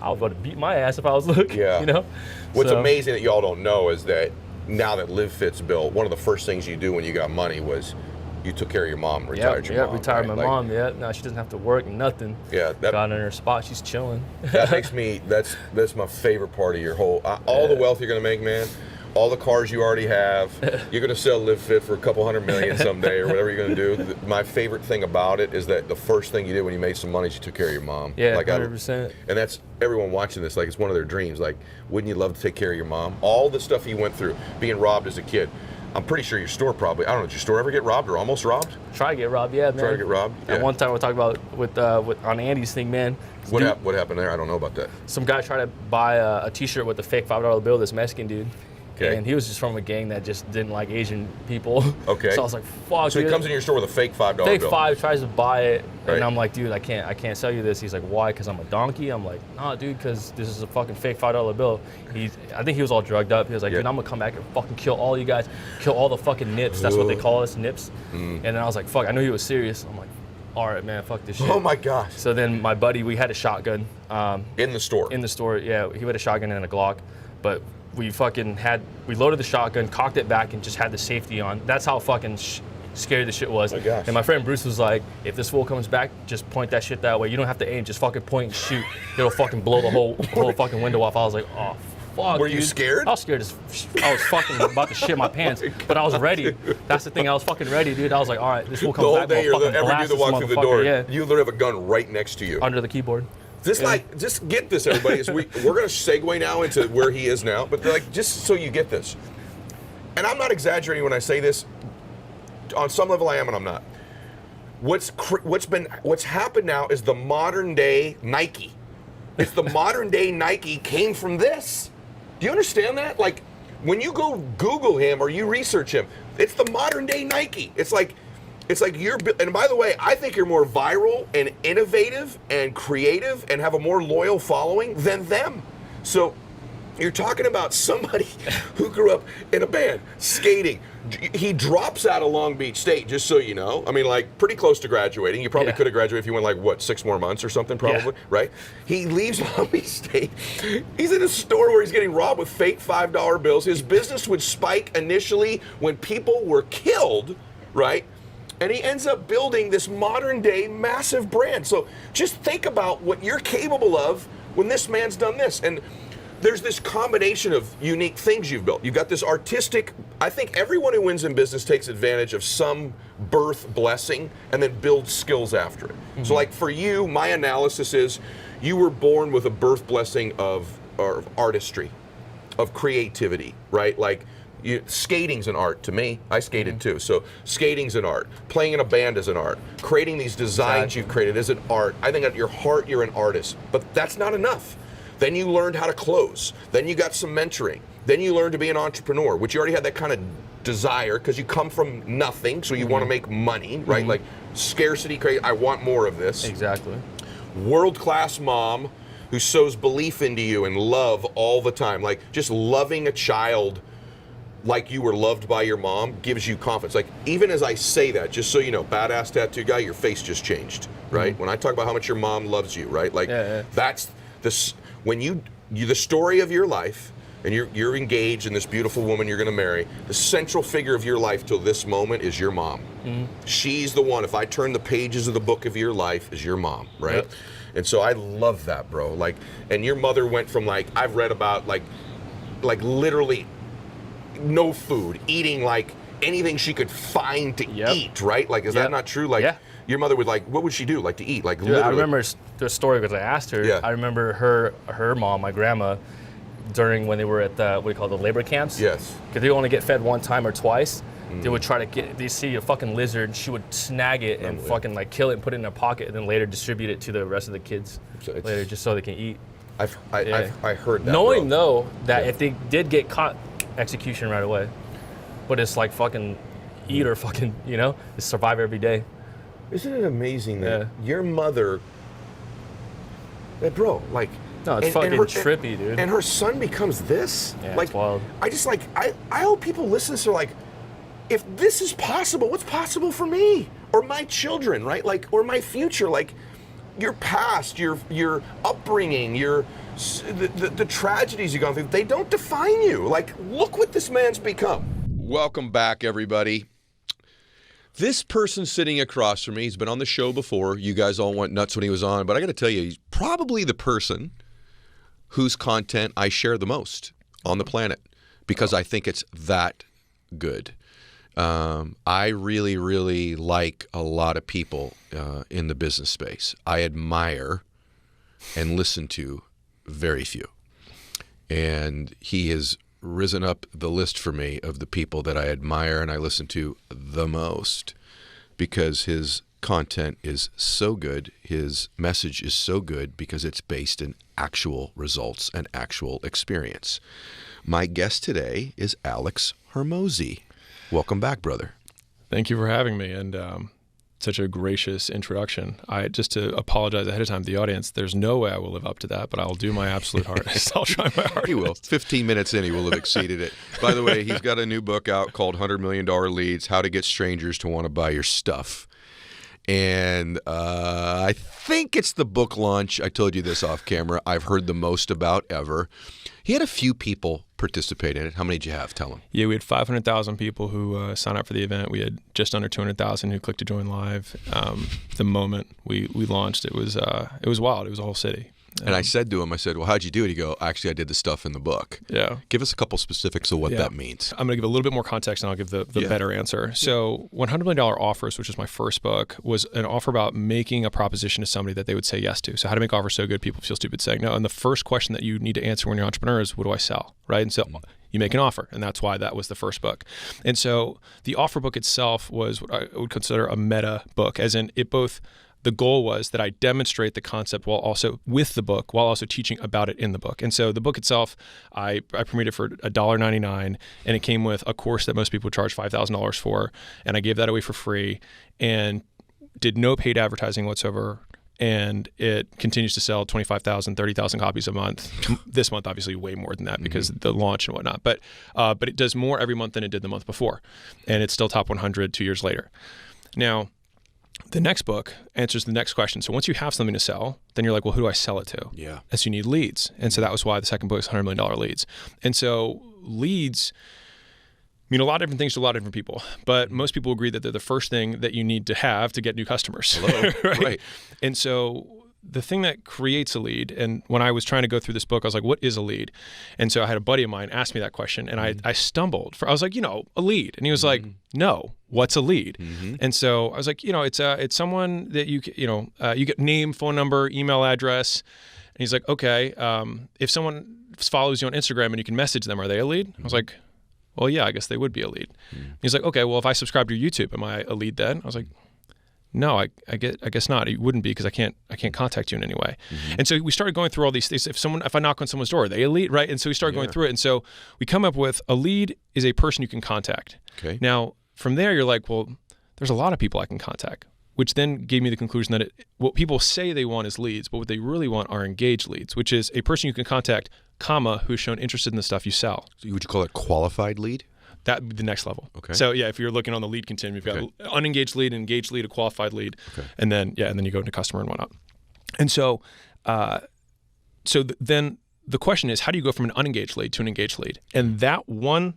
I was about to beat my ass if I was looking, you know? What's amazing that y'all don't know is that now that Live Fit's built, one of the first things you do when you got money was you took care of your mom, retired your mom. Retired my mom, Now she doesn't have to work, nothing. Got in her spot, she's chilling. That makes me, that's my favorite part of your whole, all the wealth you're gonna make, man, all the cars you already have, you're gonna sell Live Fit for a couple $100 million someday or whatever you're gonna do. My favorite thing about it is that the first thing you did when you made some money is you took care of your mom. Yeah, like 100%. And that's, everyone watching this, like it's one of their dreams. Like, wouldn't you love to take care of your mom? All the stuff you went through, being robbed as a kid, I'm pretty sure your store probably, I don't know, did your store ever get robbed or almost robbed? Try to get robbed, yeah, man. Try to get robbed? Yeah. At one time, we talked about with on Andy's thing, man. What happened there? I don't know about that. Some guy tried to buy a T-shirt with a fake $5 bill, this Mexican dude. Okay. And he was just from a gang that just didn't like Asian people. Okay. So I was like, fuck. So he comes in your store with a fake $5 bill. Fake $5, tries to buy it, Right. and I'm like, dude, I can't sell you this. He's like, why? Because I'm a donkey. I'm like, nah, dude, because this is a fucking fake $5 bill. I think he was all drugged up. He was like, dude, I'm gonna come back and fucking kill all you guys, kill all the fucking nips. That's what they call us, nips. And then I was like, fuck. I knew he was serious. I'm like, all right, man, fuck this shit. Oh my gosh. So then my buddy, we had a shotgun. In the store. In the store, yeah. He had a shotgun and a Glock, but we loaded the shotgun, cocked it back, and just had the safety on. That's how fucking scary the shit was. Oh my gosh. And my friend Bruce was like, if this fool comes back, just point that shit that way. You don't have to aim, just fucking point and shoot. It'll fucking blow the whole fucking window off. I was like, oh, fuck, Were you dude. scared? I was scared I was fucking about to shit my pants, but I was ready. That's the thing, I was fucking ready, dude. I was like, all right, this fool The comes whole back, day I'm you're gonna fucking every blast dude that this walks through the motherfucker, door, yeah. you literally have a gun right next to you. Under the keyboard. Just just get this, everybody. We're going to segue now into where he is now, but like just so you get this. And I'm not exaggerating when I say this. On some level, I am, and I'm not. What's happened now is the modern day Nike. It's the modern day Nike came from this. Do you understand that? Like when you go Google him or you research him, it's the modern day Nike. It's like you're, and by the way, I think you're more viral and innovative and creative and have a more loyal following than them. So you're talking about somebody who grew up in a band, skating. He drops out of Long Beach State, just so you know. I mean, like, pretty close to graduating. You probably could have graduated if you went, like, what, 6 more months or something, probably, right? He leaves Long Beach State. He's in a store where he's getting robbed with fake $5 bills. His business would spike initially when people were killed, right? And he ends up building this modern day massive brand. So just think about what you're capable of when this man's done this. And there's this combination of unique things you've built. You've got this artistic, I think everyone who wins in business takes advantage of some birth blessing and then builds skills after it. Mm-hmm. So like for you, my analysis is you were born with a birth blessing of artistry, of creativity, right? Like skating's an art to me. I skated too. So skating's an art. Playing in a band is an art. Creating these designs you've created is an art. I think at your heart, you're an artist, but that's not enough. Then you learned how to close. Then you got some mentoring. Then you learned to be an entrepreneur, which you already had that kind of desire because you come from nothing, so you want to make money, right? Like scarcity, crazy. I want more of this. Exactly. World-class mom who sows belief into you and love all the time. Like just loving a child like you were loved by your mom gives you confidence. Like even as I say that, just so you know, badass tattoo guy, your face just changed, right? When I talk about how much your mom loves you, right? Like that's this. When the story of your life, and you're engaged in this beautiful woman you're going to marry, the central figure of your life till this moment is your mom. She's the one. If I turn the pages of the book of your life, is your mom, right? Yep. And so I love that, bro. Like, and your mother went from like I've read about like literally no food, eating like anything she could find to eat, right? Like, is that not true? Like. Your mother would like, what would she do? Like to eat? Like literally. I remember the story because I asked her. Yeah. I remember her mom, my grandma, during when they were at the, what do you call it, the labor camps? Yes. Because they only get fed one time or twice. They would try to they see a fucking lizard, she would snag it and fucking like kill it and put it in her pocket and then later distribute it to the rest of the kids later just so they can eat. I heard that. Knowing though that if they did get caught, execution right away. But it's like fucking eat or fucking, just survive every day. Isn't it amazing that your mother, bro, like... No, it's fucking trippy, dude. And her son becomes this? Yeah, like, it's wild. I just like, I hope people listen to like, if this is possible, what's possible for me? Or my children, right? Like, or my future, like your past, your upbringing, the tragedies you've gone through, they don't define you. Like, look what this man's become. Welcome back, everybody. This person sitting across from me, he's been on the show before. You guys all went nuts when he was on, but I got to tell you, he's probably the person whose content I share the most on the planet because I think it's that good. I really, really like a lot of people in the business space. I admire and listen to very few. And he has risen up the list for me of the people that I admire and I listen to the most, because his content is so good, his message is so good, because it's based in actual results and actual experience. My guest today is Alex Hormozi. Welcome back, brother. Thank you for having me, and such a gracious introduction. Just to apologize ahead of time to the audience, there's no way I will live up to that, but I'll do my absolute hardest. I'll try my hardest. He will. 15 minutes in, he will have exceeded it. By the way, he's got a new book out called $100 Million Leads, How to Get Strangers to Want to Buy Your Stuff. And I think it's the book launch, I told you this off camera, I've heard the most about ever. He had a few people participate in it. How many did you have? Tell him. Yeah, we had 500,000 people who signed up for the event. We had just under 200,000 who clicked to join live. The moment we launched, it was wild. It was a whole city. And I said to him, well, how'd you do it? He go, actually, I did the stuff in the book. Yeah. Give us a couple specifics of what that means. I'm going to give a little bit more context, and I'll give the better answer. So $100 Million Offers, which is my first book, was an offer about making a proposition to somebody that they would say yes to. So how to make offers so good people feel stupid saying no. And the first question that you need to answer when you're an entrepreneur is, what do I sell? Right? And so you make an offer, and that's why that was the first book. And so the offer book itself was what I would consider a meta book, as in it both... The goal was that I demonstrate the concept while also teaching about it in the book. And so the book itself, I premiered it for $1.99, and it came with a course that most people would charge $5,000 for, and I gave that away for free and did no paid advertising whatsoever. And it continues to sell 25,000, 30,000 copies a month. This month, obviously, way more than that because of the launch and whatnot. But it does more every month than it did the month before, and it's still top 100 2 years later. Now, the next book answers the next question. So once you have something to sell, then you're like, well, who do I sell it to? Yeah. And so you need leads. And so that was why the second book is $100 Million Leads. And so leads mean a lot of different things to a lot of different people. But most people agree that they're the first thing that you need to have to get new customers. Hello. Right. And so the thing that creates a lead, and when I was trying to go through this book, I was like, what is a lead? And so I had a buddy of mine ask me that question, and I stumbled. I was like, a lead. And he was like, no, what's a lead? And so I was like, it's someone that you get name, phone number, email address. And he's like, okay, if someone follows you on Instagram and you can message them, are they a lead? I was like, well, yeah, I guess they would be a lead. He's like, okay, well, if I subscribe to your YouTube, am I a lead then? I was like, no, I guess not. It wouldn't be, because I can't contact you in any way. And so we started going through all these things. If I knock on someone's door, are they a lead, right? And so we started going through it. And so we come up with a lead is a person you can contact. Okay. Now, from there, you're like, well, there's a lot of people I can contact, which then gave me the conclusion that what people say they want is leads, but what they really want are engaged leads, which is a person you can contact, who's shown interested in the stuff you sell. So would you call it qualified lead? That would be the next level. Okay. So yeah, if you're looking on the lead continuum, you've got unengaged lead, an engaged lead, a qualified lead, and then you go into customer and whatnot. And so, then the question is, how do you go from an unengaged lead to an engaged lead? And that one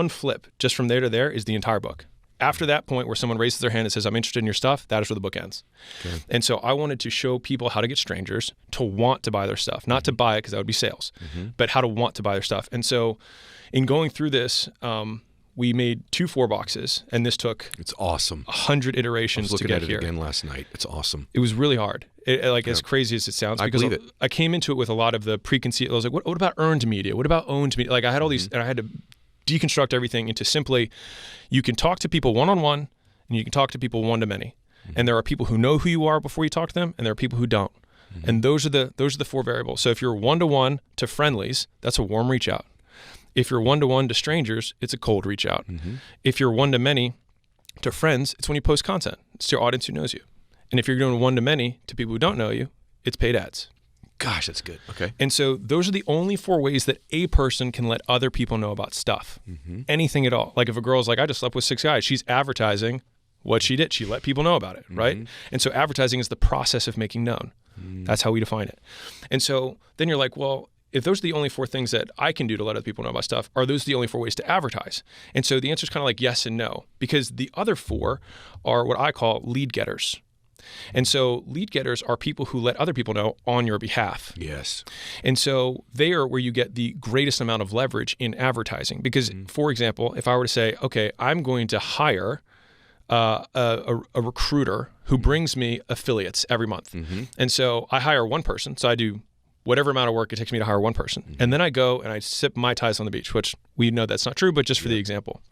flip, just from there to there, is the entire book. After that point where someone raises their hand and says, I'm interested in your stuff, that is where the book ends. Okay. And so I wanted to show people how to get strangers to want to buy their stuff, not to buy it because that would be sales, but how to want to buy their stuff. And so in going through this, we made 2 4-boxes, and this took it's awesome 100 iterations to get here. I was looking at it again last night. It's awesome. It was really hard, as crazy as it sounds. I because believe it. I came into it with a lot of the preconceived. I was like, what about earned media? What about owned media? Like I had all these, and I had to deconstruct everything into simply, you can talk to people one-on-one, and you can talk to people one-to-many. And there are people who know who you are before you talk to them, and there are people who don't. And those are the 4 variables. So if you're one-to-one to friendlies, that's a warm reach out. If you're one-to-one to strangers, it's a cold reach out. If you're one-to-many to friends, it's when you post content. It's to your audience who knows you. And if you're doing one-to-many to people who don't know you, it's paid ads. Gosh, that's good. Okay. And so those are the only 4 ways that a person can let other people know about stuff. Anything at all. Like if a girl's like, I just slept with 6 guys, she's advertising what she did. She let people know about it, right? And so advertising is the process of making known. That's how we define it. And so then you're like, well, if those are the only 4 things that I can do to let other people know about stuff, are those the only 4 ways to advertise? And so the answer is kind of like yes and no, because the other 4 are what I call lead getters. And so lead getters are people who let other people know on your behalf. Yes. And so they are where you get the greatest amount of leverage in advertising. Because, for example, if I were to say, okay, I'm going to hire a recruiter who brings me affiliates every month. And so I hire one person. So I do whatever amount of work it takes me to hire one person. And then I go and I sip Mai Tais on the beach, which we know that's not true, but just for the example.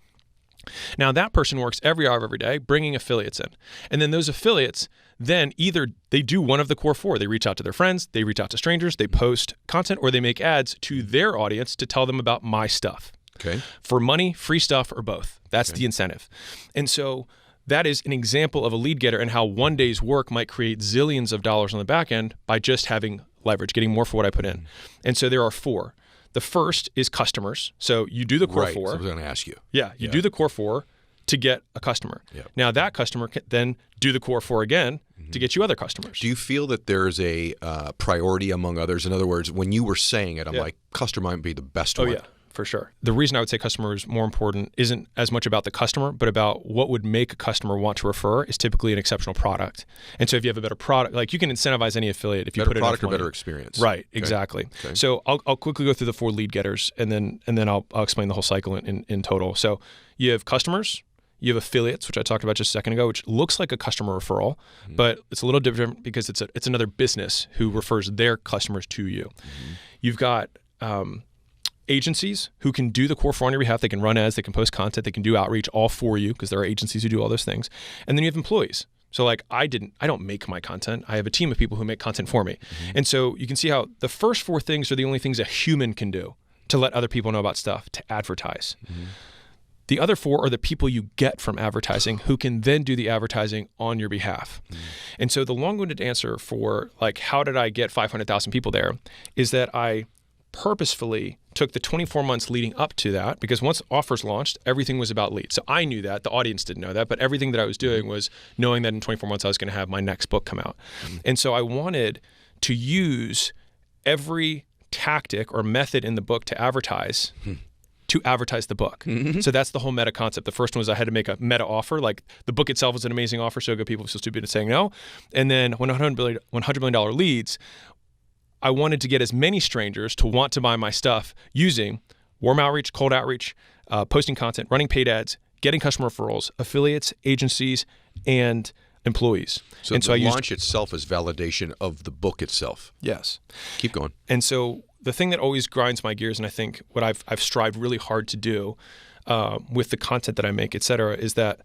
Now that person works every hour of every day bringing affiliates in. And then those affiliates then either they do one of the core 4. They reach out to their friends, they reach out to strangers, they post content, or they make ads to their audience to tell them about my stuff. Okay. For money, free stuff, or both. That's the incentive. And so that is an example of a lead getter and how one day's work might create zillions of dollars on the back end by just having leverage, getting more for what I put in. And so there are 4. The first is customers. So you do the core 4. So I was going to ask you. Yeah, you do the core 4 to get a customer. Yep. Now that customer can then do the core 4 again to get you other customers. Do you feel that there's a priority among others? In other words, when you were saying it, I'm like, customer might be the best one. Oh, yeah. For sure. The reason I would say customer is more important isn't as much about the customer, but about what would make a customer want to refer is typically an exceptional product. And so if you have a better product, like you can incentivize any affiliate if you put enough money. Better product or better experience. Right, exactly. Okay. So I'll quickly go through the 4 lead getters and then I'll explain the whole cycle in total. So you have customers, you have affiliates, which I talked about just a second ago, which looks like a customer referral, but it's a little different because it's another business who refers their customers to you. You've got agencies who can do the core 4 on your behalf. They can run ads, they can post content, they can do outreach all for you because there are agencies who do all those things. And then you have employees. So like I don't make my content. I have a team of people who make content for me. And so you can see how the first 4 things are the only things a human can do to let other people know about stuff, to advertise. The other 4 are the people you get from advertising who can then do the advertising on your behalf. And so the long-winded answer for like, how did I get 500,000 people there is that I purposefully took the 24 months leading up to that, because once offers launched, everything was about leads. So I knew that, the audience didn't know that, but everything that I was doing was knowing that in 24 months I was going to have my next book come out. And so I wanted to use every tactic or method in the book to advertise the book. So that's the whole meta concept. The first one was I had to make a meta offer. Like the book itself was an amazing offer, so good people feel stupid at saying no. And then when $100 million leads, I wanted to get as many strangers to want to buy my stuff using warm outreach, cold outreach, posting content, running paid ads, getting customer referrals, affiliates, agencies, and employees. So the launch itself is validation of the book itself. Yes. Keep going. And so the thing that always grinds my gears, and I think what I've strived really hard to do with the content that I make, et cetera, is that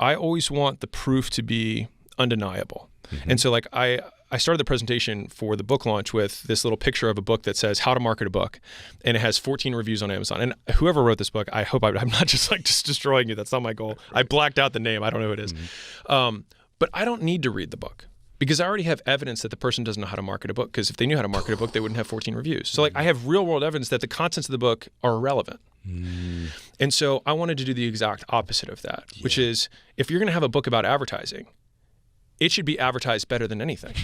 I always want the proof to be undeniable. And so like I started the presentation for the book launch with this little picture of a book that says how to market a book, and it has 14 reviews on Amazon. And whoever wrote this book, I hope I'm not just destroying you. That's not my goal. I blacked out the name. I don't know who it is. But I don't need to read the book because I already have evidence that the person doesn't know how to market a book, because if they knew how to market a book, they wouldn't have 14 reviews. So like I have real world evidence that the contents of the book are irrelevant. And so I wanted to do the exact opposite of that, which is if you're going to have a book about advertising, it should be advertised better than anything.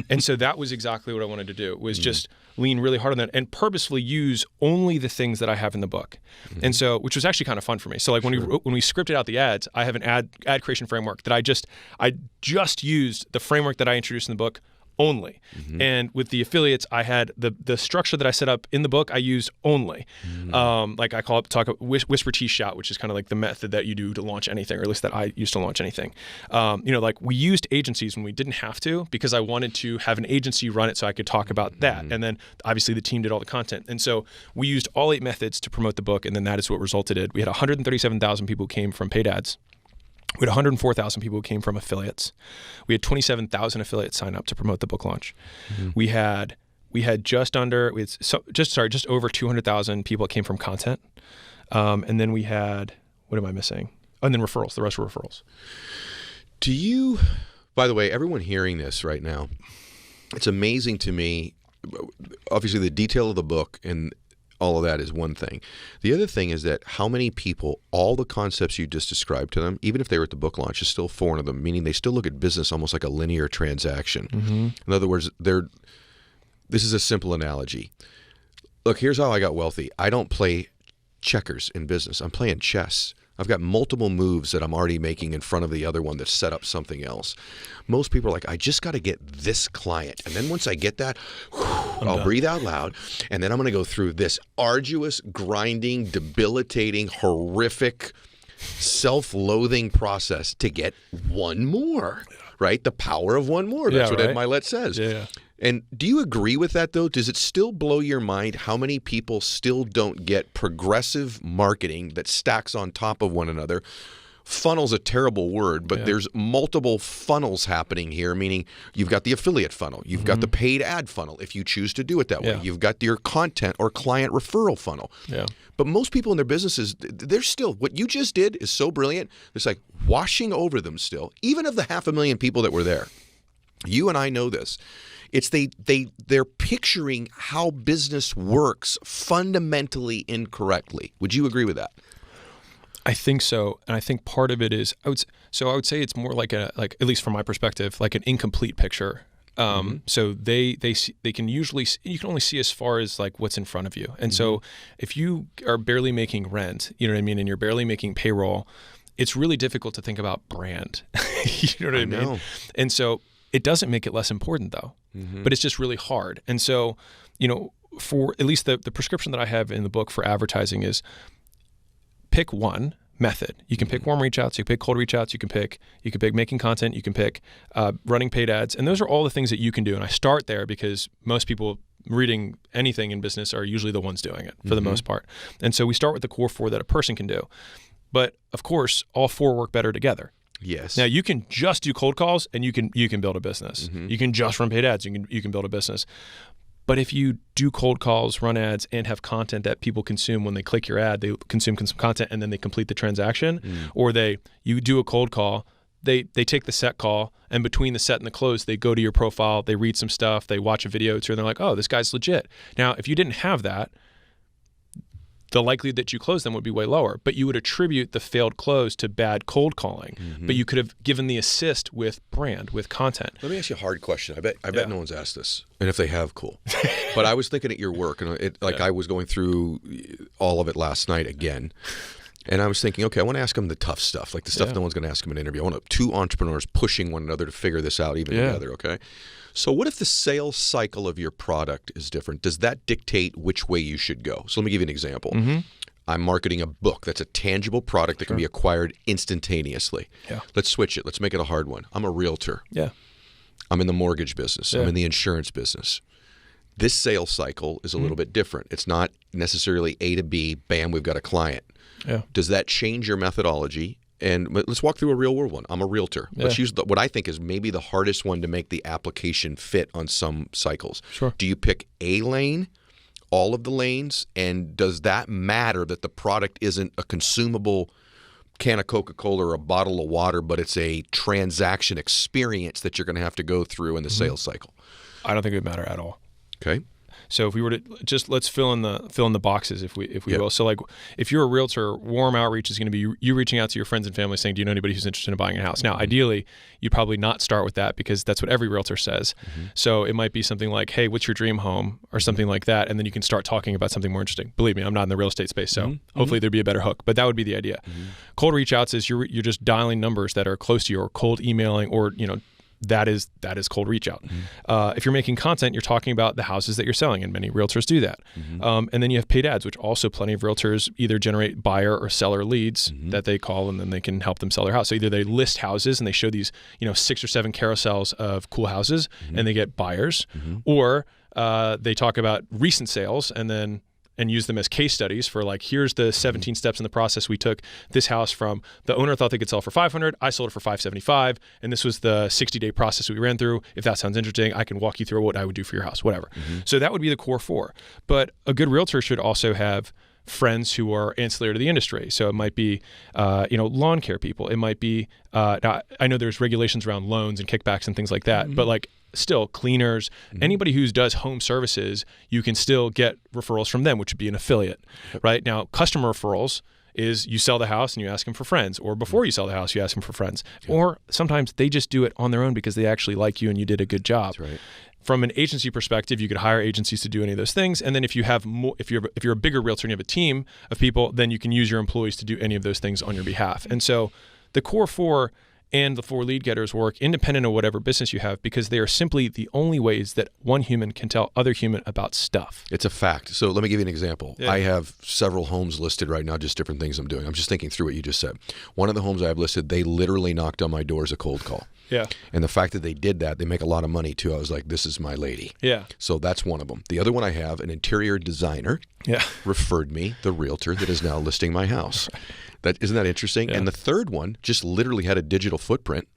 And so that was exactly what I wanted to do, was just lean really hard on that and purposefully use only the things that I have in the book. And so, which was actually kind of fun for me. So like when we scripted out the ads, I have an ad creation framework that I just used the framework that I introduced in the book only. And with the affiliates, I had the structure that I set up in the book, I used only. Like I talk whisper tease shout, which is kind of like the method that you do to launch anything, or at least that I used to launch anything. Like we used agencies when we didn't have to, because I wanted to have an agency run it so I could talk about that. And then obviously the team did all the content. And so we used all 8 methods to promote the book, and then that is what resulted in. We had 137,000 people who came from paid ads. We had 104,000 people who came from affiliates. We had 27,000 affiliates sign up to promote the book launch. We had just over 200,000 people that came from content. And then we had, what am I missing? And then referrals. The rest were referrals. By the way, everyone hearing this right now, it's amazing to me. Obviously, the detail of the book and all of that is one thing. The other thing is that how many people, all the concepts you just described to them, even if they were at the book launch, is still foreign to them, meaning they still look at business almost like a linear transaction. In other words, this is a simple analogy. Look, here's how I got wealthy. I don't play checkers in business. I'm playing chess. I've got multiple moves that I'm already making in front of the other one that set up something else. Most people are like, I just got to get this client. And then once I get that, I'll breathe out loud. And then I'm going to go through this arduous, grinding, debilitating, horrific, self-loathing process to get one more, right? The power of one more. That's what Ed Mylett says. And do you agree with that, though? Does it still blow your mind how many people still don't get progressive marketing that stacks on top of one another? Funnel's a terrible word, but there's multiple funnels happening here, meaning you've got the affiliate funnel, you've got the paid ad funnel, if you choose to do it that way. You've got your content or client referral funnel. But most people in their businesses, they're still, what you just did is so brilliant, it's like washing over them still, even of the 500,000 people that were there. You and I know this. It's they're picturing how business works fundamentally incorrectly. Would you agree with that? I think so, and I think part of it is I would say it's more like at least from my perspective, like an incomplete picture. So they can usually, you can only see as far as like what's in front of you, and so if you are barely making rent, you know what I mean, and you're barely making payroll, it's really difficult to think about brand. You know what I mean? And so it doesn't make it less important though, but it's just really hard. And so, you know, for at least the prescription that I have in the book for advertising is pick one method. You can pick warm reach outs, you can pick cold reach outs, you can pick making content, you can pick running paid ads. And those are all the things that you can do. And I start there because most people reading anything in business are usually the ones doing it for the most part. And so we start with the core 4 that a person can do. But of course, all 4 work better together. Yes. Now you can just do cold calls and you can build a business. You can just run paid ads, you can build a business. But if you do cold calls, run ads, and have content that people consume when they click your ad, they consume content and then they complete the transaction, or you do a cold call, they take the set call, and between the set and the close, they go to your profile, they read some stuff, they watch a video, and they're like, oh, this guy's legit. Now, if you didn't have that, the likelihood that you close them would be way lower, but you would attribute the failed close to bad cold calling. But you could have given the assist with brand, with content. Let me ask you a hard question. I bet no one's asked this, and if they have, cool. But I was thinking at your work, and I was going through all of it last night again, and I was thinking, okay, I want to ask them the tough stuff, like the stuff no one's going to ask them in an interview. I want 2 entrepreneurs pushing one another to figure this out even together, okay? So what if the sales cycle of your product is different? Does that dictate which way you should go? So let me give you an example. I'm marketing a book that's a tangible product that can be acquired instantaneously. Let's switch it. Let's make it a hard one. I'm a realtor. I'm in the mortgage business. I'm in the insurance business. This sales cycle is a little bit different. It's not necessarily A to B, bam, we've got a client. Does that change your methodology? And let's walk through a real world one. I'm a realtor. Let's use what I think is maybe the hardest one to make the application fit on some cycles. Do you pick a lane, all of the lanes, and does that matter that the product isn't a consumable can of Coca-Cola or a bottle of water, but it's a transaction experience that you're going to have to go through in the sales cycle? I don't think it would matter at all. Okay. So if we were to just let's fill in the boxes if we will. So like if you're a realtor, warm outreach is going to be you reaching out to your friends and family saying, do you know anybody who's interested in buying a house? Now, ideally, you'd probably not start with that because that's what every realtor says. So it might be something like, hey, what's your dream home, or something like that, and then you can start talking about something more interesting. Believe me, I'm not in the real estate space, so hopefully there'd be a better hook. But that would be the idea. Cold reach outs is you're just dialing numbers that are close to you, or cold emailing, or that is cold reach out. If you're making content, you're talking about the houses that you're selling, and many realtors do that. And then you have paid ads, which also plenty of realtors either generate buyer or seller leads that they call, and then they can help them sell their house. So either they list houses and they show these 6 or 7 carousels of cool houses and they get buyers, or they talk about recent sales and use them as case studies for like, here's the 17 steps in the process. We took this house from the owner thought they could sell for 500. I sold it for 575. And this was the 60-day process we ran through. If that sounds interesting, I can walk you through what I would do for your house, whatever. So that would be the core 4. But a good realtor should also have friends who are ancillary to the industry. So it might be, lawn care people. It might be, now I know there's regulations around loans and kickbacks and things like that, but like still cleaners, anybody who does home services, you can still get referrals from them, which would be an affiliate, right? Now, customer referrals is you sell the house and you ask them for friends, or before you sell the house, you ask them for friends, or sometimes they just do it on their own because they actually like you and you did a good job. That's right. From an agency perspective, you could hire agencies to do any of those things, and then if you have more, if you're a bigger realtor and you have a team of people, then you can use your employees to do any of those things on your behalf. And so the core 4 and the 4 lead getters work independent of whatever business you have, because they are simply the only ways that one human can tell other human about stuff. It's a fact. So let me give you an example. Yeah. I have several homes listed right now, just different things I'm doing. I'm just thinking through what you just said. One of the homes I have listed, they literally knocked on my door as a cold call. Yeah. And the fact that they did that, they make a lot of money too. I was like, this is my lady. Yeah. So that's one of them. The other one I have, an interior designer referred me the realtor that is now listing my house. Isn't that interesting? Yeah. And the third one just literally had a digital footprint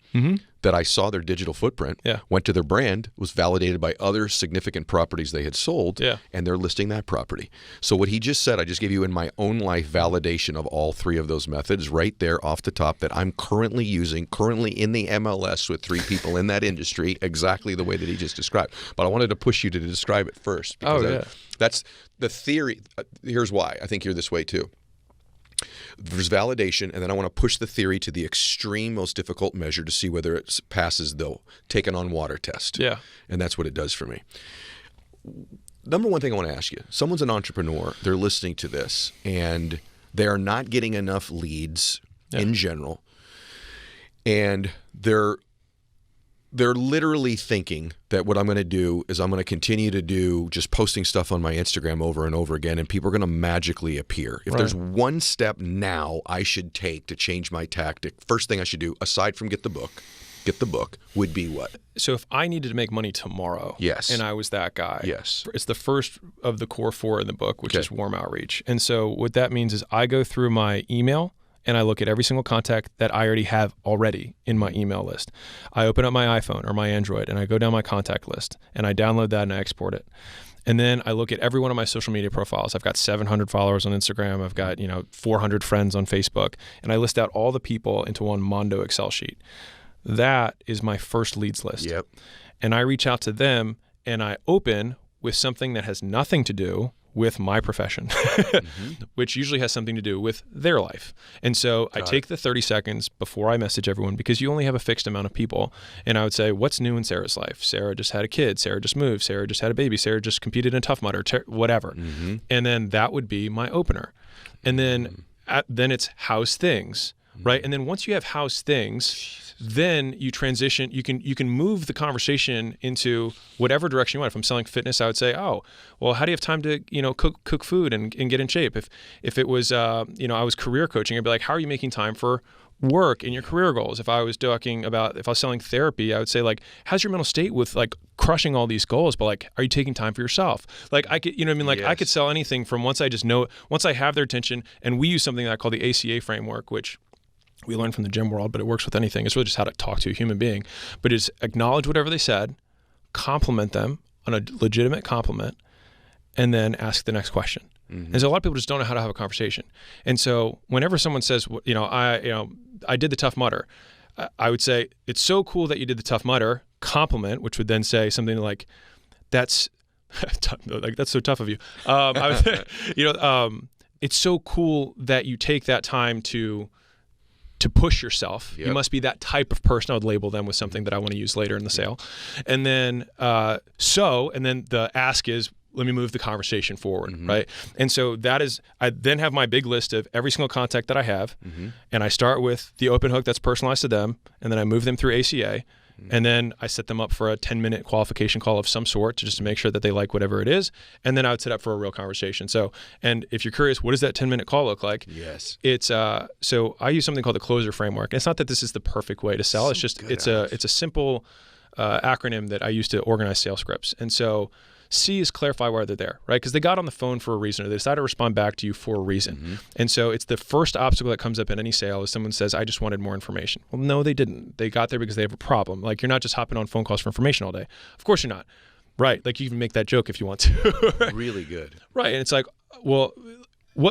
that I saw their digital footprint, went to their brand, was validated by other significant properties they had sold, and they're listing that property. So what he just said, I just gave you in my own life validation of all 3 of those methods right there off the top that I'm currently using, currently in the MLS with 3 people in that industry, exactly the way that he just described. But I wanted to push you to describe it first. Because that's the theory. Here's why. I think you're this way too. There's validation, and then I want to push the theory to the extreme, most difficult measure to see whether it passes the take an on-water test. Yeah. And that's what it does for me. Number one thing I want to ask you, someone's an entrepreneur, they're listening to this, and they are not getting enough leads in general, and they're literally thinking that what I'm going to do is I'm going to continue to do just posting stuff on my Instagram over and over again, and people are going to magically appear. If there's one step now I should take to change my tactic, first thing I should do, aside from get the book, would be what? So if I needed to make money tomorrow, and I was that guy, it's the first of the core 4 in the book, which is warm outreach. And so what that means is I go through my email, and I look at every single contact that I already have already in my email list. I open up my iPhone or my Android, and I go down my contact list, and I download that and I export it. And then I look at every one of my social media profiles. I've got 700 followers on Instagram. I've got 400 friends on Facebook, and I list out all the people into one Mondo Excel sheet. That is my first leads list. Yep. And I reach out to them, and I open with something that has nothing to do with my profession, which usually has something to do with their life. And so I take the 30 seconds before I message everyone, because you only have a fixed amount of people. And I would say, what's new in Sarah's life? Sarah just had a kid. Sarah just moved. Sarah just had a baby. Sarah just competed in Tough Mudder, whatever. And then that would be my opener. And then then it's how's things, right? And then once you have how's things, then you transition. You can move the conversation into whatever direction you want. If I'm selling fitness, I would say, oh, well, how do you have time to cook food and get in shape? If it was I was career coaching, I'd be like, how are you making time for work and your career goals? If I was selling therapy, I would say, like, how's your mental state with like crushing all these goals, but like, are you taking time for yourself? Like, I could, I could sell anything from once I have their attention. And we use something that I call the ACA framework, which we learned from the gym world, but it works with anything. It's really just how to talk to a human being. But it's acknowledge whatever they said, compliment them on a legitimate compliment, and then ask the next question. And so a lot of people just don't know how to have a conversation. And so whenever someone says, I did the Tough Mudder, I would say, it's so cool that you did the Tough Mudder, compliment, which would then say something like, that's so tough of you. I would say, it's so cool that you take that time to push yourself. You must be that type of person. I would label them with something that I want to use later in the sale. And then, and then the ask is, let me move the conversation forward, right? And so I then have my big list of every single contact that I have, and I start with the open hook that's personalized to them, and then I move them through ACA, and then I set them up for a 10-minute qualification call of some sort just to make sure that they like whatever it is, and then I would set up for a real conversation. So, and if you're curious, what does that 10-minute call look like? Yes. It's so I use something called the closer framework. It's not that this is the perfect way to sell. It's just it's a simple acronym that I use to organize sales scripts. And so C is clarify why they're there, right? Because they got on the phone for a reason, or they decided to respond back to you for a reason. And so it's the first obstacle that comes up in any sale is someone says, I just wanted more information. Well, no, they didn't. They got there because they have a problem. Like, you're not just hopping on phone calls for information all day. Of course you're not. Right. Like, you can make that joke if you want to. Right? Really good. Right. And it's like, well,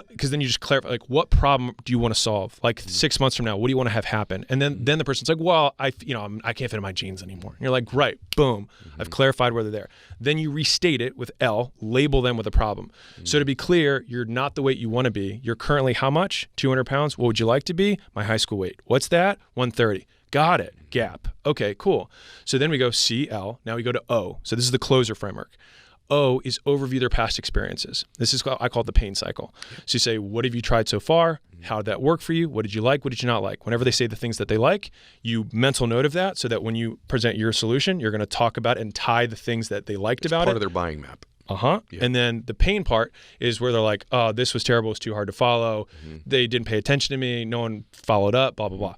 because then you just clarify, like, what problem do you want to solve? Like 6 months from now, what do you want to have happen? And then the person's like, well, I can't fit in my jeans anymore. And you're like, right, boom, I've clarified where they're there. Then you restate it with L, label them with a problem. So to be clear, you're not the weight you want to be. You're currently how much? 200 pounds. What would you like to be? My high school weight. What's that? 130. Got it. Gap. Okay, cool. So then we go C, L. Now we go to O. So this is the closer framework. O is overview their past experiences. This is what I call the pain cycle. So you say, what have you tried so far? How did that work for you? What did you like? What did you not like? Whenever they say the things that they like, you mental note of that so that when you present your solution, you're going to talk about and tie the things that they liked about it. Part of their buying map. Yeah. And then the pain part is where they're like, oh, this was terrible. It's too hard to follow. They didn't pay attention to me. No one followed up, blah, blah, blah.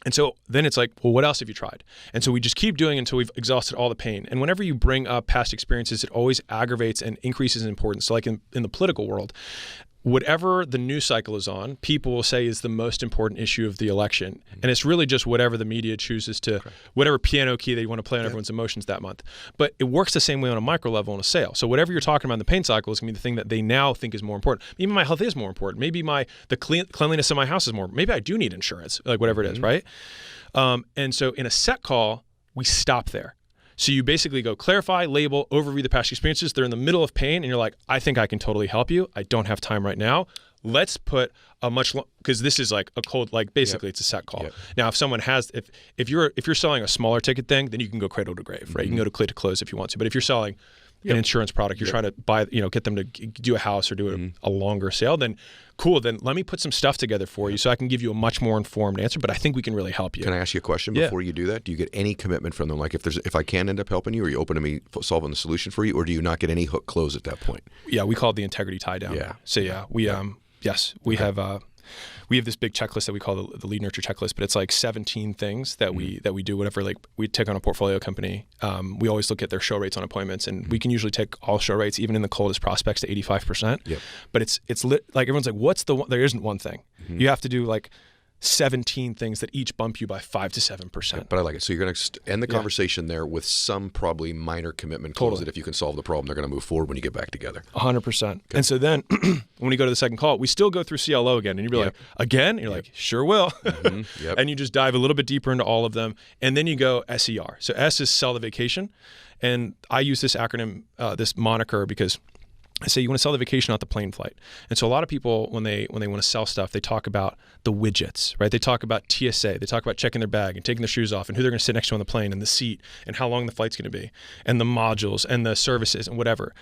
And so then it's like, well, what else have you tried? And so we just keep doing until we've exhausted all the pain. And whenever you bring up past experiences, it always aggravates and increases in importance. So like in the political world, whatever the news cycle is on, people will say is the most important issue of the election. And it's really just whatever the media chooses to, whatever piano key they want to play on everyone's emotions that month. But it works the same way on a micro level in a sale. So whatever you're talking about in the pain cycle is going to be the thing that they now think is more important. Maybe my health is more important. Maybe the cleanliness of my house is more. Maybe I do need insurance, like whatever it is, right? And so in a set call, we stop there. So you basically go clarify, label, overview the past experiences. They're in the middle of pain and you're like, I think I can totally help you. I don't have time right now. Let's put a much because this is like a cold, like basically it's a set call. Now, if someone has, if you're selling a smaller ticket thing, then you can go cradle to grave, right? You can go to clear to close if you want to. But if you're selling an insurance product, you're trying to buy, get them to do a house or do a longer sale, then cool, then let me put some stuff together for you so I can give you a much more informed answer, but I think we can really help you. Can I ask you a question before you do that? Do you get any commitment from them? Like if I can end up helping you, are you open to me solving the solution for you, or do you not get any hook close at that point? Yeah, we call it the integrity tie down. Yeah. So we have this big checklist that we call the lead nurture checklist, but it's like 17 things that we do whenever like we take on a portfolio company. We always look at their show rates on appointments, and we can usually take all show rates, even in the coldest prospects, to 85%. But it's like everyone's like, what's the one? There isn't one thing. You have to do like 17 things that each bump you by 5 to 7%. But I like it. So you're going to end the conversation there with some probably minor commitment close that if you can solve the problem, they're going to move forward when you get back together. 100%. Okay. And so then when we go to the second call, we still go through CLO again. And you'd be like, again? And you're like, sure will. And you just dive a little bit deeper into all of them. And then you go SER. So S is sell the vacation. And I use this acronym, this moniker, because I say you want to sell the vacation, not the plane flight. And so a lot of people, when they want to sell stuff, they talk about the widgets, right? They talk about TSA. They talk about checking their bag and taking their shoes off and who they're going to sit next to on the plane and the seat and how long the flight's going to be and the modules and the services and whatever.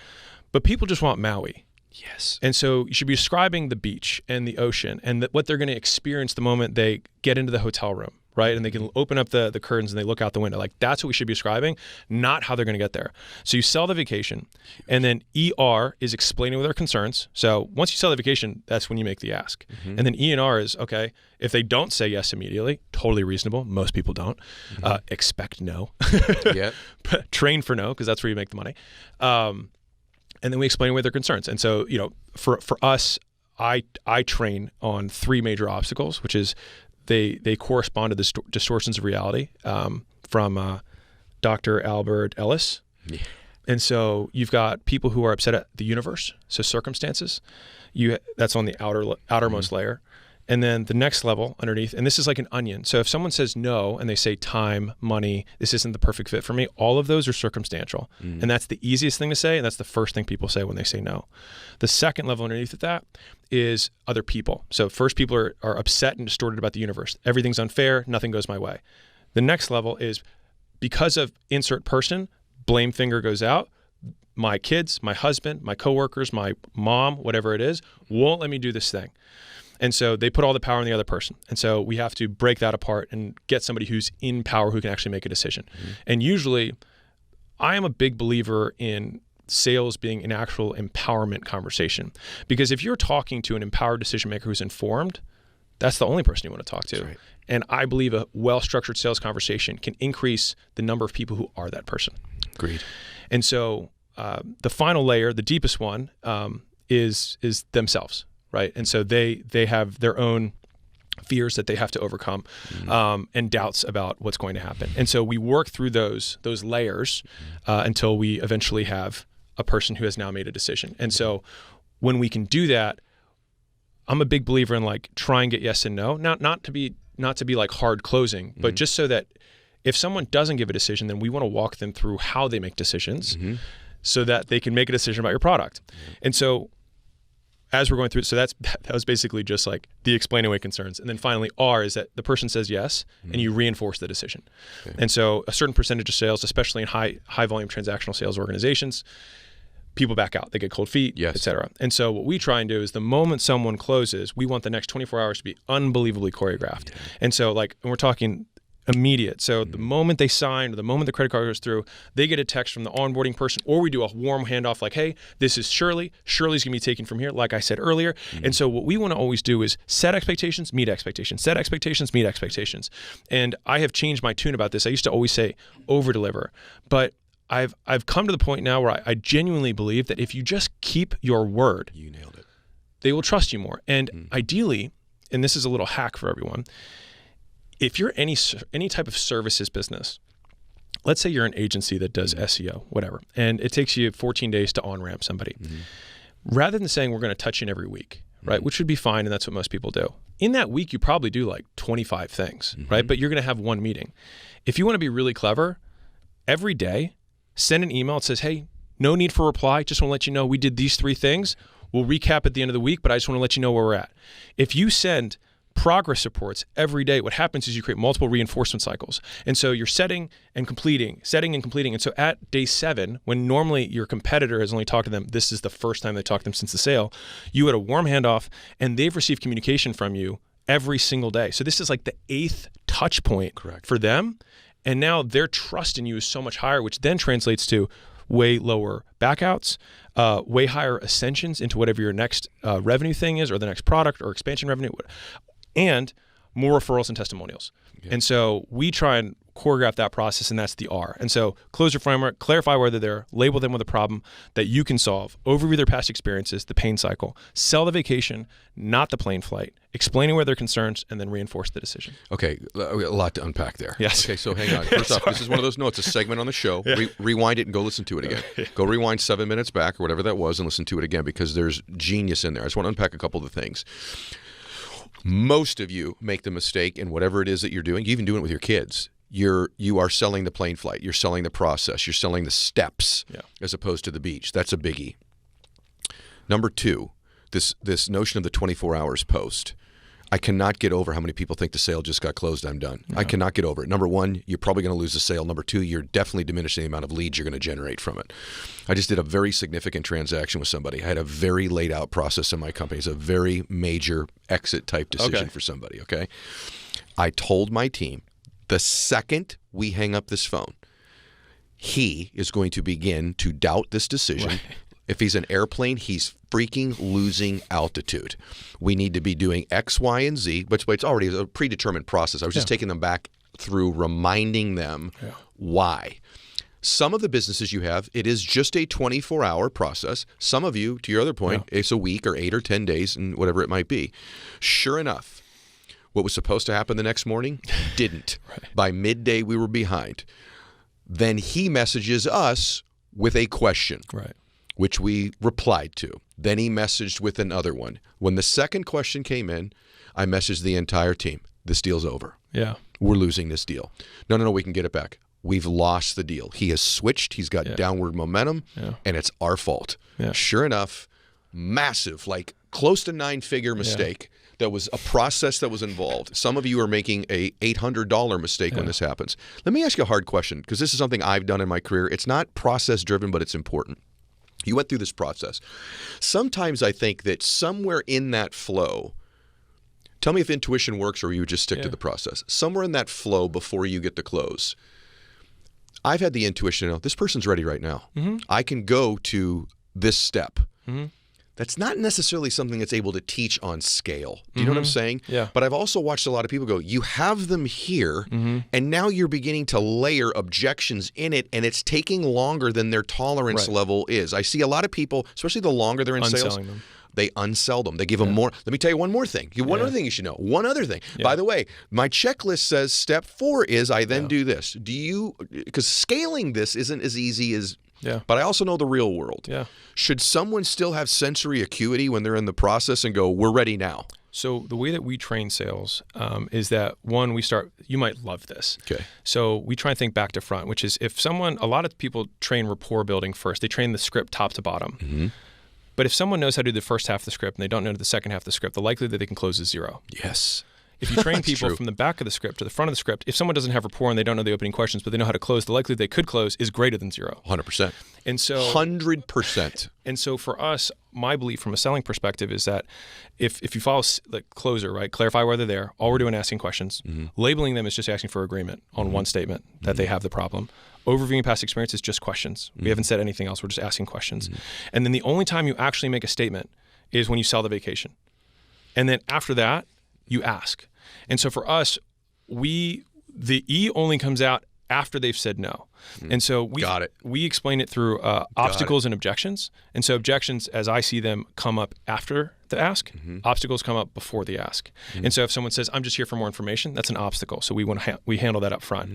But people just want Maui. Yes. And so you should be describing the beach and the ocean and what they're going to experience the moment they get into the hotel room, right? And they can open up the curtains and they look out the window. Like that's what we should be describing, not how they're going to get there. So you sell the vacation, and then ER is explaining what their concerns. So once you sell the vacation, that's when you make the ask. And then E&R is, okay, if they don't say yes immediately, totally reasonable. Most people don't. Expect no. Train for no, because that's where you make the money. And then we explain away their concerns. And so, for us, I train on 3 major obstacles, which is they correspond to the distortions of reality from Dr. Albert Ellis. And so you've got people who are upset at the universe, so circumstances. That's on the outermost layer. And then the next level underneath, and this is like an onion. So if someone says no and they say time, money, this isn't the perfect fit for me, all of those are circumstantial. And that's the easiest thing to say, and that's the first thing people say when they say no. The second level underneath of that is other people. So first, people are upset and distorted about the universe. Everything's unfair, nothing goes my way. The next level is because of insert person, blame finger goes out. My kids, my husband, my coworkers, my mom, whatever it is, won't let me do this thing. And so they put all the power in the other person. And so we have to break that apart and get somebody who's in power who can actually make a decision. And usually, I am a big believer in sales being an actual empowerment conversation. Because if you're talking to an empowered decision maker who's informed, that's the only person you want to talk to. That's right. And I believe a well-structured sales conversation can increase the number of people who are that person. Agreed. And so the final layer, the deepest one, is themselves. Right. And so they have their own fears that they have to overcome and doubts about what's going to happen. And so we work through those layers until we eventually have a person who has now made a decision. And so when we can do that, I'm a big believer in like try and get yes and no. Not to be like hard closing, but just so that if someone doesn't give a decision, then we want to walk them through how they make decisions so that they can make a decision about your product. And so as we're going through it, so that was basically just like the explain away concerns. And then finally, R is that the person says yes, and you reinforce the decision. And so a certain percentage of sales, especially in high volume transactional sales organizations, people back out. They get cold feet, Yes. et cetera. And so what we try and do is the moment someone closes, we want the next 24 hours to be unbelievably choreographed. Yeah. And so and we're talking immediate. So the moment they sign, or the moment the credit card goes through, they get a text from the onboarding person, or we do a warm handoff like, hey, this is Shirley. Shirley's gonna be taken from here, like I said earlier. And so what we wanna always do is set expectations, meet expectations, set expectations, meet expectations. And I have changed my tune about this. I used to always say over-deliver, but I've come to the point now where I genuinely believe that if you just keep your word, you nailed it. They will trust you more. And ideally, and this is a little hack for everyone, if you're any type of services business, let's say you're an agency that does SEO, whatever, and it takes you 14 days to on-ramp somebody. Rather than saying we're going to touch in every week, right, which would be fine, and that's what most people do. In that week, you probably do like 25 things, right? But you're going to have one meeting. If you want to be really clever, every day, send an email that says, hey, no need for reply. Just want to let you know we did these 3 things. We'll recap at the end of the week, but I just want to let you know where we're at. If you send progress reports every day, what happens is you create multiple reinforcement cycles. And so you're setting and completing. And so at day 7, when normally your competitor has only talked to them, this is the first time they talked to them since the sale, you had a warm handoff and they've received communication from you every single day. So this is like the 8th touch point for them. And now their trust in you is so much higher, which then translates to way lower backouts, way higher ascensions into whatever your next revenue thing is, or the next product or expansion revenue, and more referrals and testimonials. Yeah. And so we try and choreograph that process, and that's the R. And so close your framework, clarify where they're there, label them with a problem that you can solve, overview their past experiences, the pain cycle, sell the vacation, not the plane flight, explaining where their concerns, and then reinforce the decision. Okay, a lot to unpack there. Yes. Okay, so hang on. First off, this is one of those notes, a segment on the show. Yeah. Rewind it and go listen to it again. Go rewind 7 minutes back or whatever that was and listen to it again, because there's genius in there. I just want to unpack a couple of the things. Most of you make the mistake in whatever it is that you're doing, you even doing it with your kids. You are selling the plane flight. You're selling the process. You're selling the steps as opposed to the beach. That's a biggie. Number 2, this notion of the 24 hours post. I cannot get over how many people think the sale just got closed, I'm done. I cannot get over it. Number 1, you're probably going to lose the sale. Number 2, you're definitely diminishing the amount of leads you're going to generate from it. I just did a very significant transaction with somebody. I had a very laid out process in my company. It's a very major exit type decision for somebody, okay? I told my team, the second we hang up this phone, he is going to begin to doubt this decision. Right. If he's an airplane, he's freaking losing altitude. We need to be doing X, Y, and Z, but it's already a predetermined process. I was just taking them back through reminding them why. Some of the businesses you have, it is just a 24-hour process. Some of you, to your other point, it's a week or 8 or 10 days and whatever it might be. Sure enough, what was supposed to happen the next morning didn't. By midday, we were behind. Then he messages us with a question. Which we replied to. Then he messaged with another one. When the second question came in, I messaged the entire team. This deal's over. Yeah. We're losing this deal. No, we can get it back. We've lost the deal. He has switched. He's got downward momentum, and it's our fault. Sure enough, massive, like close to 9-figure mistake. That was a process that was involved. Some of you are making a $800 mistake when this happens. Let me ask you a hard question, because this is something I've done in my career. It's not process-driven, but it's important. You went through this process. Sometimes I think that somewhere in that flow, tell me if intuition works or you would just stick to the process. Somewhere in that flow before you get to close, I've had the intuition to know this person's ready right now. I can go to this step. That's not necessarily something that's able to teach on scale. Do you know what I'm saying? Yeah. But I've also watched a lot of people go, you have them here, and now you're beginning to layer objections in it, and it's taking longer than their tolerance level is. I see a lot of people, especially the longer they're in sales, they unsell them. They give them more. Let me tell you one more thing. One other thing you should know. One other thing. By the way, my checklist says step 4 is I then do this. Because scaling this isn't as easy as... But I also know the real world. Should someone still have sensory acuity when they're in the process and go, we're ready now? So the way that we train sales is that, one, we start, you might love this. Okay. So we try and think back to front, which is if someone, a lot of people train rapport building first. They train the script top to bottom. But if someone knows how to do the first half of the script and they don't know the second half of the script, the likelihood that they can close is 0. Yes. if you train people true. from the back of the script to the front of the script, if someone doesn't have rapport and they don't know the opening questions, but they know how to close, the likelihood they could close is greater than 0. 100%. And so 100%. And so for us, my belief from a selling perspective is that if you follow the closer, right, clarify why they're there, all we're doing is asking questions. Labeling them is just asking for agreement on one statement that they have the problem. Overviewing past experience is just questions. We haven't said anything else. We're just asking questions. And then the only time you actually make a statement is when you sell the vacation. And then after that, you ask. And so for us, the E only comes out after they've said no. And so we explain it through obstacles and objections. And so objections, as I see them, come up after the ask. Obstacles come up before the ask. And so if someone says, I'm just here for more information, that's an obstacle. So we handle that up front.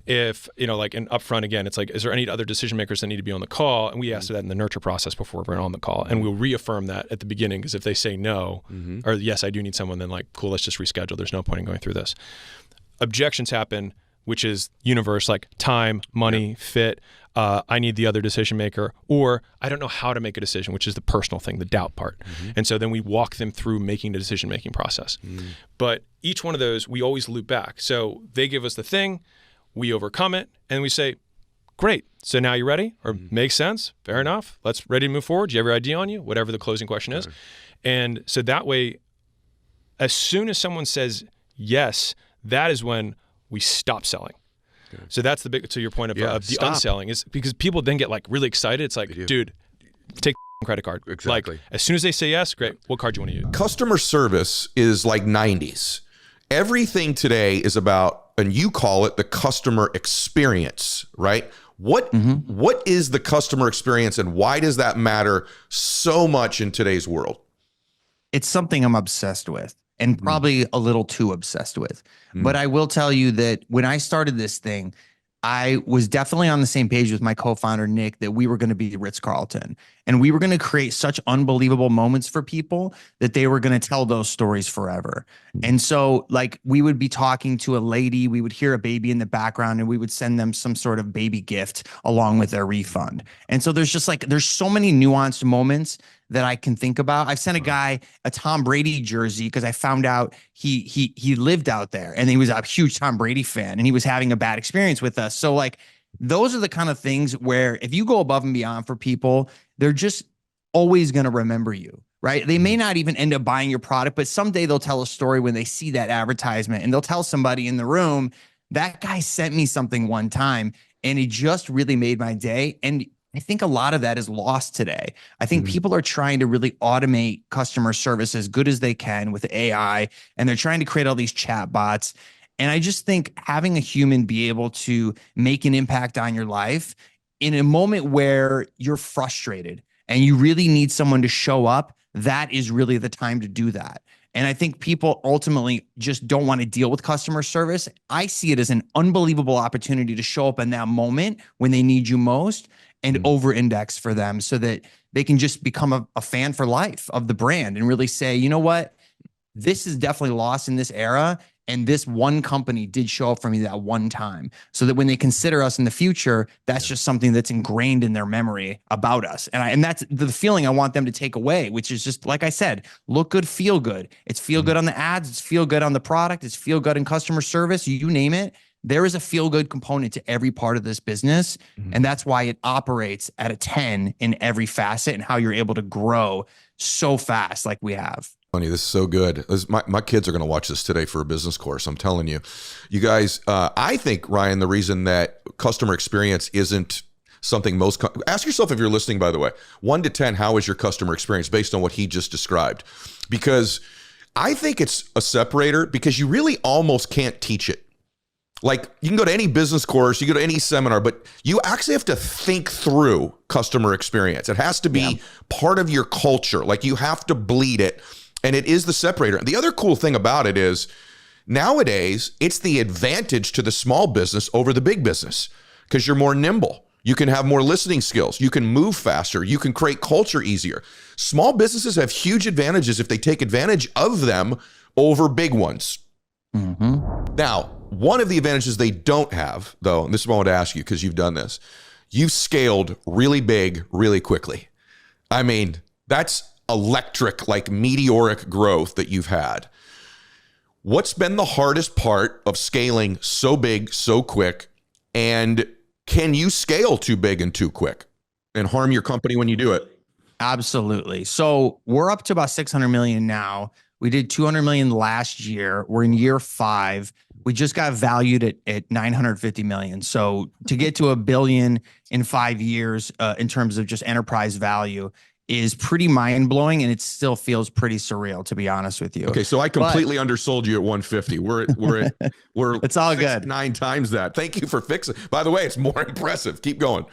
If, like and up front, again, it's like, is there any other decision makers that need to be on the call? And we ask that in the nurture process before we're on the call. And we'll reaffirm that at the beginning, because if they say no, or yes, I do need someone, then like, cool, let's just reschedule. There's no point in going through this. Objections happen, which is universe, like time, money, fit, I need the other decision maker, or I don't know how to make a decision, which is the personal thing, the doubt part. And so then we walk them through making the decision-making process. But each one of those, we always loop back. So they give us the thing, we overcome it, and we say, great, so now you ready? Or makes sense, fair enough, let's ready to move forward. Do you have your ID on you? Whatever the closing question is. And so that way, as soon as someone says yes, that is when we stop selling. Okay. So that's the big, to your point of the unselling, is because people then get like really excited. It's like, dude, take the credit card. Exactly. Like as soon as they say yes, great. What card do you want to use? Customer service is like 90s. Everything today is about, and you call it the customer experience, right? What is the customer experience, and why does that matter so much in today's world? It's something I'm obsessed with, and probably a little too obsessed with. But I will tell you that when I started this thing, I was definitely on the same page with my co-founder, Nick, that we were going to be the Ritz-Carlton. And we were going to create such unbelievable moments for people that they were going to tell those stories forever. And so like we would be talking to a lady, we would hear a baby in the background, and we would send them some sort of baby gift along with their refund. And so there's so many nuanced moments that I can think about. I've sent a guy a Tom Brady jersey because I found out he lived out there, and he was a huge Tom Brady fan, and he was having a bad experience with us. So like those are the kind of things where if you go above and beyond for people, they're just always going to remember you, right? They may not even end up buying your product, but someday they'll tell a story when they see that advertisement, and they'll tell somebody in the room, that guy sent me something one time and he just really made my day. And I think a lot of that is lost today. I think people are trying to really automate customer service as good as they can with AI, and they're trying to create all these chat bots. And I just think having a human be able to make an impact on your life in a moment where you're frustrated and you really need someone to show up, that is really the time to do that. And I think people ultimately just don't want to deal with customer service. I see it as an unbelievable opportunity to show up in that moment when they need you most and over-index for them so that they can just become a fan for life of the brand and really say, you know what, this is definitely lost in this era. And this one company did show up for me that one time, so that when they consider us in the future, that's just something that's ingrained in their memory about us. And that's the feeling I want them to take away, which is just, like I said, look good, feel good. It's feel good on the ads. It's feel good on the product. It's feel good in customer service. You name it. There is a feel good component to every part of this business. And that's why it operates at a 10 in every facet, and how you're able to grow so fast like we have. Funny, this is so good. My kids are going to watch this today for a business course. I'm telling you, you guys. I think, Ryan, the reason that customer experience isn't something ask yourself, if you're listening, by the way, 1 to 10, how is your customer experience based on what he just described? Because I think it's a separator, because you really almost can't teach it. Like, you can go to any business course, you go to any seminar, but you actually have to think through customer experience. It has to be part of your culture. Like, you have to bleed it. And it is the separator. The other cool thing about it is nowadays it's the advantage to the small business over the big business, because you're more nimble. You can have more listening skills. You can move faster. You can create culture easier. Small businesses have huge advantages if they take advantage of them over big ones. Now, one of the advantages they don't have, though, and this is what I want to ask you, because you've done this, you've scaled really big, really quickly. I mean, that's electric, like meteoric growth that you've had. What's been the hardest part of scaling so big, so quick? And can you scale too big and too quick and harm your company when you do it? Absolutely. So we're up to about 600 million now. We did 200 million last year. We're in year 5. We just got valued at 950 million. So to get to $1 billion in 5 years in terms of just enterprise value is pretty mind blowing, and it still feels pretty surreal, to be honest with you. Okay, so I completely undersold you at 150. We're it's all good. 9 times that. Thank you for fixing. By the way, it's more impressive. Keep going.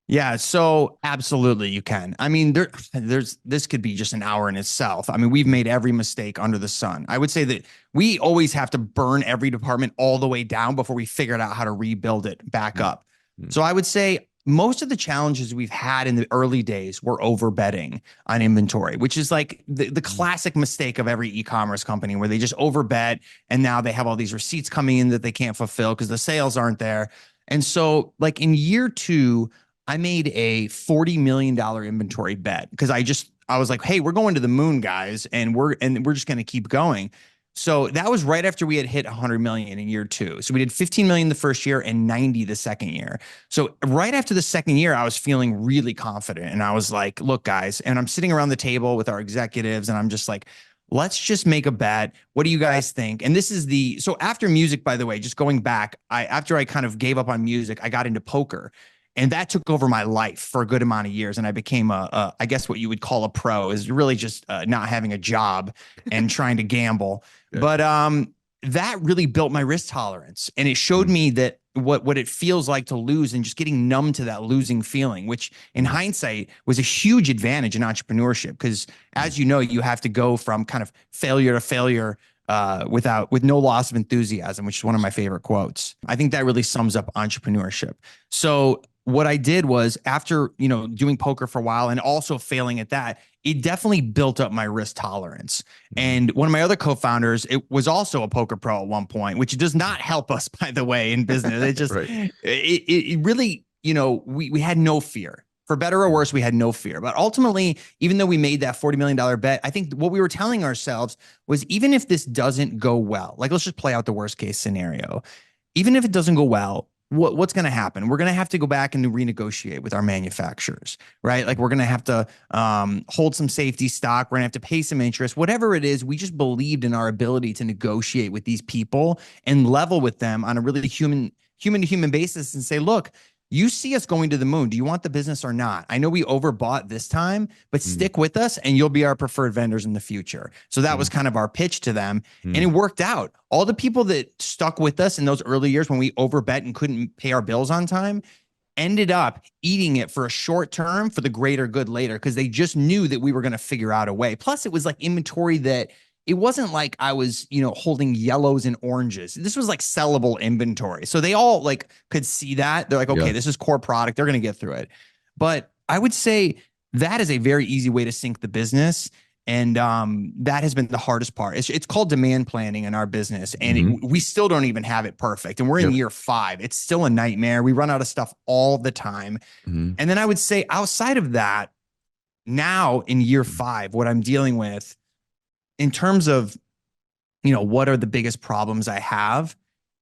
Yeah, so absolutely you can. I mean, this could be just an hour in itself. I mean, we've made every mistake under the sun. I would say that we always have to burn every department all the way down before we figured out how to rebuild it back up. So I would say most of the challenges we've had in the early days were over betting on inventory, which is like the classic mistake of every e-commerce company, where they just over bet and now they have all these receipts coming in that they can't fulfill because the sales aren't there. And so like in year 2, I made a $40 million inventory bet because I was like, hey, we're going to the moon, guys, and we're just going to keep going. So that was right after we had hit 100 million in year 2. So we did 15 million the first year and 90 the second year. So right after the second year, I was feeling really confident, and I was like, look, guys, and I'm sitting around the table with our executives, and I'm just like, let's just make a bet. What do you guys think? And this is so after music, by the way, just going back, after I kind of gave up on music, I got into poker. And that took over my life for a good amount of years. And I became I guess what you would call a pro, is really just not having a job and trying to gamble. Yeah. But that really built my risk tolerance. And it showed me that what it feels like to lose, and just getting numb to that losing feeling, which in hindsight was a huge advantage in entrepreneurship. Because as you know, you have to go from kind of failure to failure with no loss of enthusiasm, which is one of my favorite quotes. I think that really sums up entrepreneurship. So what I did was, after, doing poker for a while and also failing at that, it definitely built up my risk tolerance. And one of my other co-founders, it was also a poker pro at one point, which does not help us, by the way, in business. It just, right. it really, we had no fear. For better or worse, we had no fear. But ultimately, even though we made that $40 million bet, I think what we were telling ourselves was, even if this doesn't go well, like, let's just play out the worst case scenario. Even if it doesn't go well, what's going to happen? We're going to have to go back and renegotiate with our manufacturers, right? Like, we're going to have to hold some safety stock. We're going to have to pay some interest, whatever it is. We just believed in our ability to negotiate with these people and level with them on a really human to human basis, and say, look, you see us going to the moon. Do you want the business or not? I know we overbought this time, but stick with us and you'll be our preferred vendors in the future. So that was kind of our pitch to them. And it worked out. All the people that stuck with us in those early years when we overbet and couldn't pay our bills on time ended up eating it for a short term for the greater good later, because they just knew that we were going to figure out a way. Plus, it was like inventory that it wasn't like I was, holding yellows and oranges. This was like sellable inventory. So they all like could see that. They're like, okay, this is core product. They're going to get through it. But I would say that is a very easy way to sync the business. And that has been the hardest part. It's called demand planning in our business. And we still don't even have it perfect. And we're in year 5. It's still a nightmare. We run out of stuff all the time. And then I would say, outside of that, now in year 5, what I'm dealing with in terms of, what are the biggest problems I have,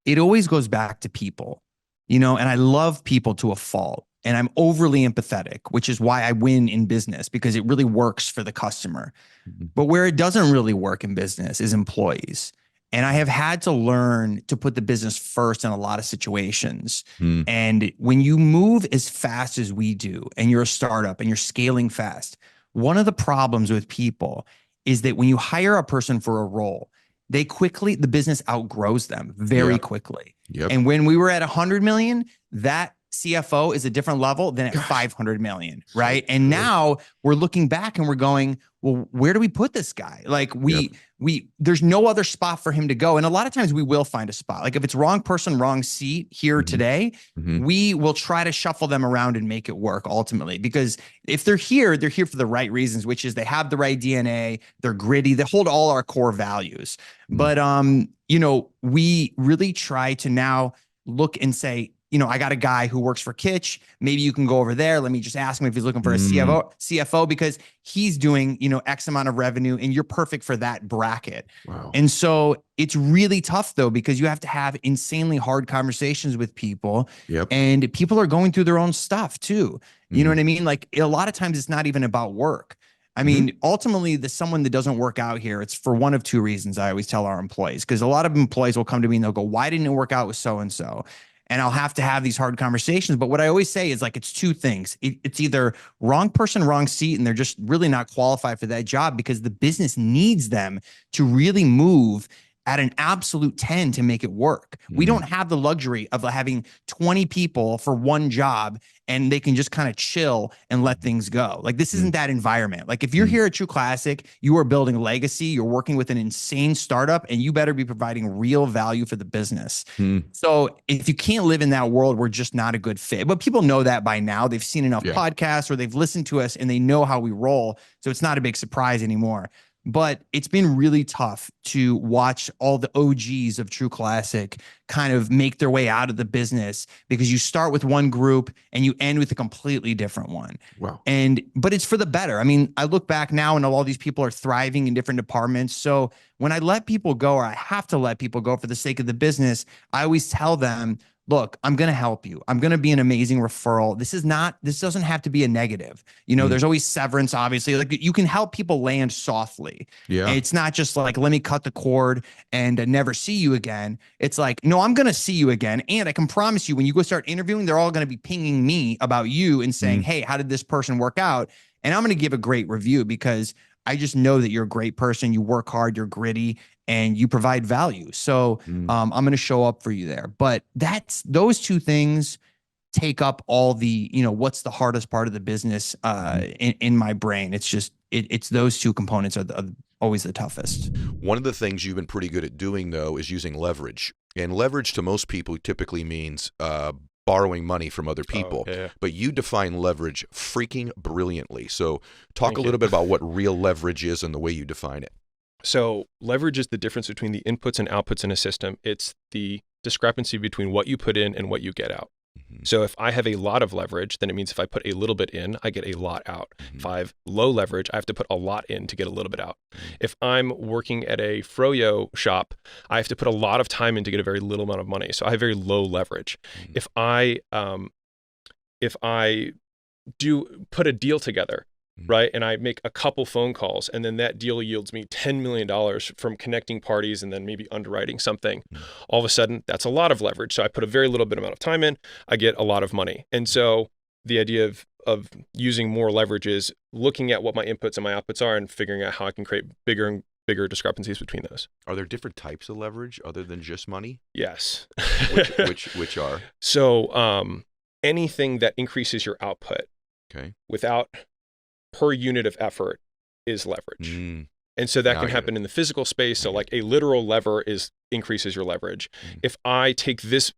it always goes back to people, and I love people to a fault, and I'm overly empathetic, which is why I win in business, because it really works for the customer. But where it doesn't really work in business is employees. And I have had to learn to put the business first in a lot of situations. And when you move as fast as we do, and you're a startup and you're scaling fast, one of the problems with people is that when you hire a person for a role, the business outgrows them very quickly. And when we were at 100 million, that CFO is a different level than at 500 million, right? And now we're looking back and we're going, well, where do we put this guy? Like there's no other spot for him to go. And a lot of times we will find a spot. Like if it's wrong person, wrong seat here today, we will try to shuffle them around and make it work ultimately. Because if they're here for the right reasons, which is they have the right DNA, they're gritty, they hold all our core values. But, we really try to now look and say, I got a guy who works for Kitsch. Maybe you can go over there. Let me just ask him if he's looking for a CFO because he's doing, X amount of revenue and you're perfect for that bracket. Wow. And so it's really tough though, because you have to have insanely hard conversations with people. Yep. And people are going through their own stuff too. You know what I mean? Like a lot of times it's not even about work. I mean, ultimately, someone that doesn't work out here, it's for one of two reasons. I always tell our employees, because a lot of employees will come to me and they'll go, why didn't it work out with so-and-so? And I'll have to have these hard conversations. But what I always say is like, it's two things. It's either wrong person, wrong seat, and they're just really not qualified for that job because the business needs them to really move at an absolute 10 to make it work. We don't have the luxury of having 20 people for one job and they can just kind of chill and let things go. Like this isn't that environment. Like if you're here at True Classic, you are building legacy, you're working with an insane startup, and you better be providing real value for the business. So if you can't live in that world, we're just not a good fit. But people know that by now. They've seen enough podcasts or they've listened to us and they know how we roll. So it's not a big surprise anymore. But it's been really tough to watch all the OGs of True Classic kind of make their way out of the business because you start with one group and you end with a completely different one. Wow. But it's for the better. I mean, I look back now and all these people are thriving in different departments. So when I let people go, or I have to let people go for the sake of the business, I always tell them, look, I'm going to help you. I'm going to be an amazing referral. This doesn't have to be a negative. There's always severance, obviously. Like you can help people land softly. Yeah. And it's not just like, let me cut the cord and never see you again. It's like, no, I'm going to see you again. And I can promise you when you go start interviewing, they're all going to be pinging me about you and saying, hey, how did this person work out? And I'm going to give a great review because I just know that you're a great person. You work hard, you're gritty, and you provide value. So I'm going to show up for you there. But those two things take up all the, what's the hardest part of the business in my brain. It's just, it's those two components are always the toughest. One of the things you've been pretty good at doing, though, is using leverage. And leverage to most people typically means borrowing money from other people. But you define leverage freaking brilliantly. So talk a little bit about what real leverage is and the way you define it. So leverage is the difference between the inputs and outputs in a system. It's the discrepancy between what you put in and what you get out. So if I have a lot of leverage, then it means if I put a little bit in, I get a lot out. If I have low leverage, I have to put a lot in to get a little bit out. If I'm working at a froyo shop, I have to put a lot of time in to get a very little amount of money. So I have very low leverage. If I do put a deal together, right, and I make a couple phone calls, and then that deal yields me $10 million from connecting parties and then maybe underwriting something, all of a sudden, that's a lot of leverage. So I put a very little bit amount of time in, I get a lot of money. And so the idea of using more leverage is looking at what my inputs and my outputs are and figuring out how I can create bigger and bigger discrepancies between those. Are there different types of leverage other than just money? Yes. which are? So anything that increases your output without per unit of effort is leverage. And so that can happen in the physical space. So like a literal lever increases your leverage. If we take this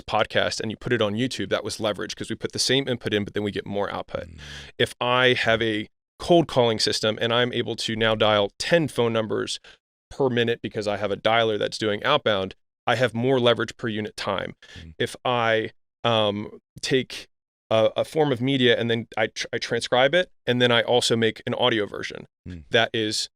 podcast and you put it on YouTube, that was leverage because we put the same input in, but then we get more output. If I have a cold calling system and I'm able to now dial 10 phone numbers per minute because I have a dialer that's doing outbound, I have more leverage per unit time. If I take a form of media and then I transcribe it and then I also make an audio version, that is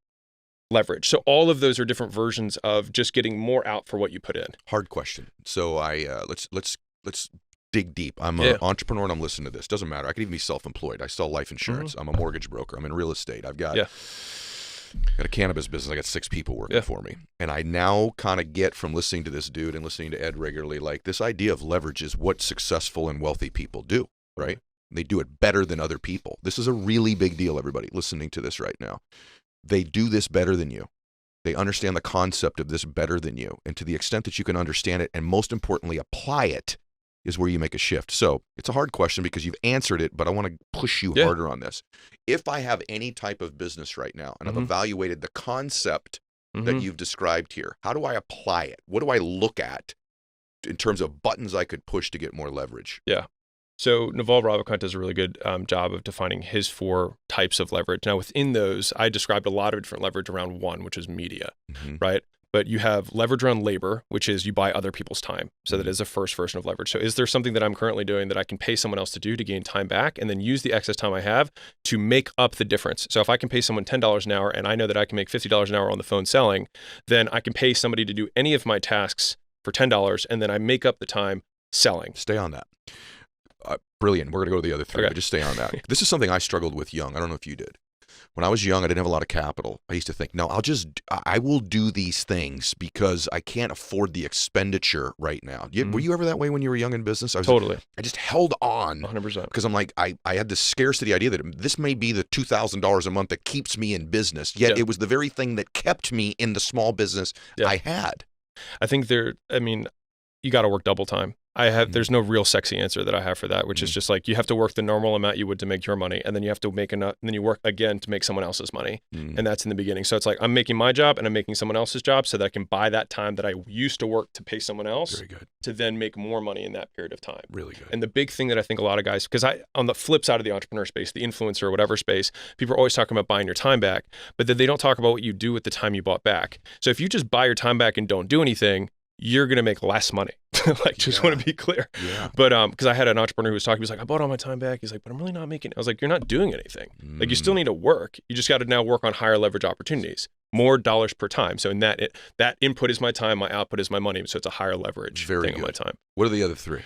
leverage. So all of those are different versions of just getting more out for what you put in. Hard question. So let's dig deep. I'm an entrepreneur and I'm listening to this. Doesn't matter. I could even be self-employed. I sell life insurance. I'm a mortgage broker. I'm in real estate. I've got a cannabis business. I got 6 people working for me. And I now kind of get from listening to this dude and listening to Ed regularly, like this idea of leverage is what successful and wealthy people do, right? They do it better than other people. This is a really big deal, everybody listening to this right now. They do this better than you. They understand the concept of this better than you. And to the extent that you can understand it and most importantly, apply it is where you make a shift. So it's a hard question because you've answered it, but I want to push you harder on this. If I have any type of business right now and I've evaluated the concept that you've described here, how do I apply it? What do I look at in terms of buttons I could push to get more leverage? Yeah. So Naval Ravikant does a really good job of defining his 4 types of leverage. Now within those, I described a lot of different leverage around one, which is media, right? but you have leverage around labor, which is you buy other people's time. So that is the first version of leverage. So is there something that I'm currently doing that I can pay someone else to do to gain time back and then use the excess time I have to make up the difference? So if I can pay someone $10 an hour and I know that I can make $50 an hour on the phone selling, then I can pay somebody to do any of my tasks for $10 and then I make up the time selling. Stay on that. Brilliant. We're going to go to the other three, Okay. but just stay on that. This is something I struggled with young. I don't know if you did. When I was young, I didn't have a lot of capital. I used to think, no, I will do these things because I can't afford the expenditure right now. Were you ever that way when you were young in business? Totally. I just held on 100%. because I'm like, I had this scarcity idea that this may be the $2,000 a month that keeps me in business. Yet it was the very thing that kept me in the small business I had. I think you got to work double time. There's no real sexy answer that I have for that, which is just like, you have to work the normal amount you would to make your money. And then you have to make enough, and then you work again to make someone else's money. And that's in the beginning. So it's like, I'm making my job and I'm making someone else's job so that I can buy that time that I used to work to pay someone else. Very good. To then make more money in that period of time. Really good. And the big thing that I think a lot of guys, because on the flip side of the entrepreneur space, the influencer or whatever space, people are always talking about buying your time back, but then they don't talk about what you do with the time you bought back. So if you just buy your time back and don't do anything, you're going to make less money. Just want to be clear. Yeah. But because I had an entrepreneur who was talking, he was like, I bought all my time back. He's like, but I'm really not making it. I was like, you're not doing anything. Like, you still need to work. You just got to now work on higher leverage opportunities, more dollars per time. So in that input is my time, my output is my money. So it's a higher leverage thing on my time. What are the other three?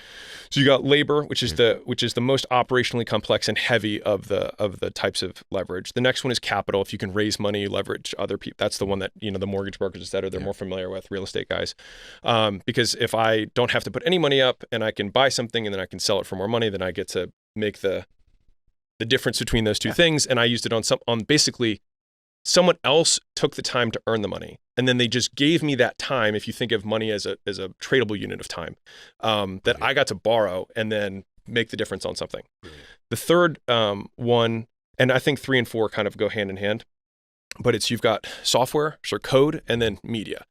So you got labor, which is the most operationally complex and heavy of the types of leverage. The next one is capital. If you can raise money, leverage other people. That's the one that, the mortgage brokers, et cetera, they're more familiar with, real estate guys. Because if I don't have to put any money up and I can buy something and then I can sell it for more money, then I get to make the difference between those two things. And I used it on basically someone else took the time to earn the money. And then they just gave me that time, if you think of money as a tradable unit of time, that I got to borrow and then make the difference on something. The third one, and I think 3 and 4 kind of go hand in hand, but you've got software, so code, and then media.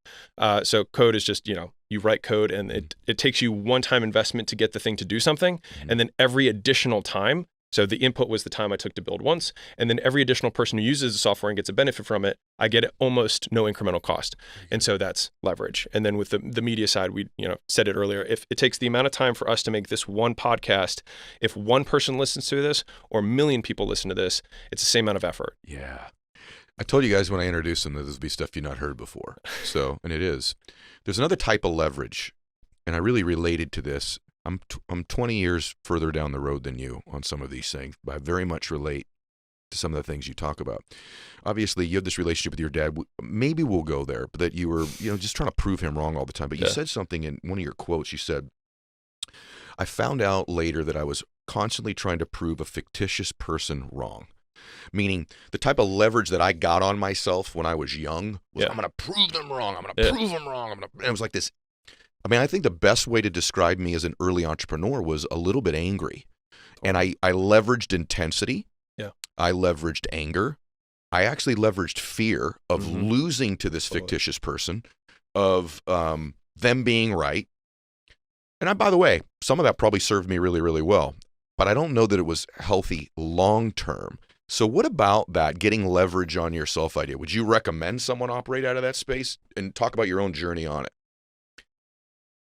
So code is just, you write code and it takes you one-time investment to get the thing to do something. And then every additional time, so the input was the time I took to build once, and then every additional person who uses the software and gets a benefit from it, I get almost no incremental cost. And so that's leverage. And then with the media side, we said it earlier, if it takes the amount of time for us to make this one podcast, if one person listens to this or a million people listen to this, it's the same amount of effort. Yeah. I told you guys when I introduced them that this would be stuff you've not heard before. So, and it is. There's another type of leverage, and I really related to this. I'm 20 years further down the road than you on some of these things, but I very much relate to some of the things you talk about. Obviously, you have this relationship with your dad. Maybe we'll go there, but that you were, just trying to prove him wrong all the time. But you said something in one of your quotes. You said, I found out later that I was constantly trying to prove a fictitious person wrong. Meaning the type of leverage that I got on myself when I was young was, I'm going to prove them wrong. I'm going to prove them wrong. And it was like this. I think the best way to describe me as an early entrepreneur was a little bit angry. And I leveraged intensity. Yeah. I leveraged anger. I actually leveraged fear of losing to this fictitious person, of them being right. And by the way, some of that probably served me really, really well. But I don't know that it was healthy long term. So what about that, getting leverage on yourself idea? Would you recommend someone operate out of that space? And talk about your own journey on it.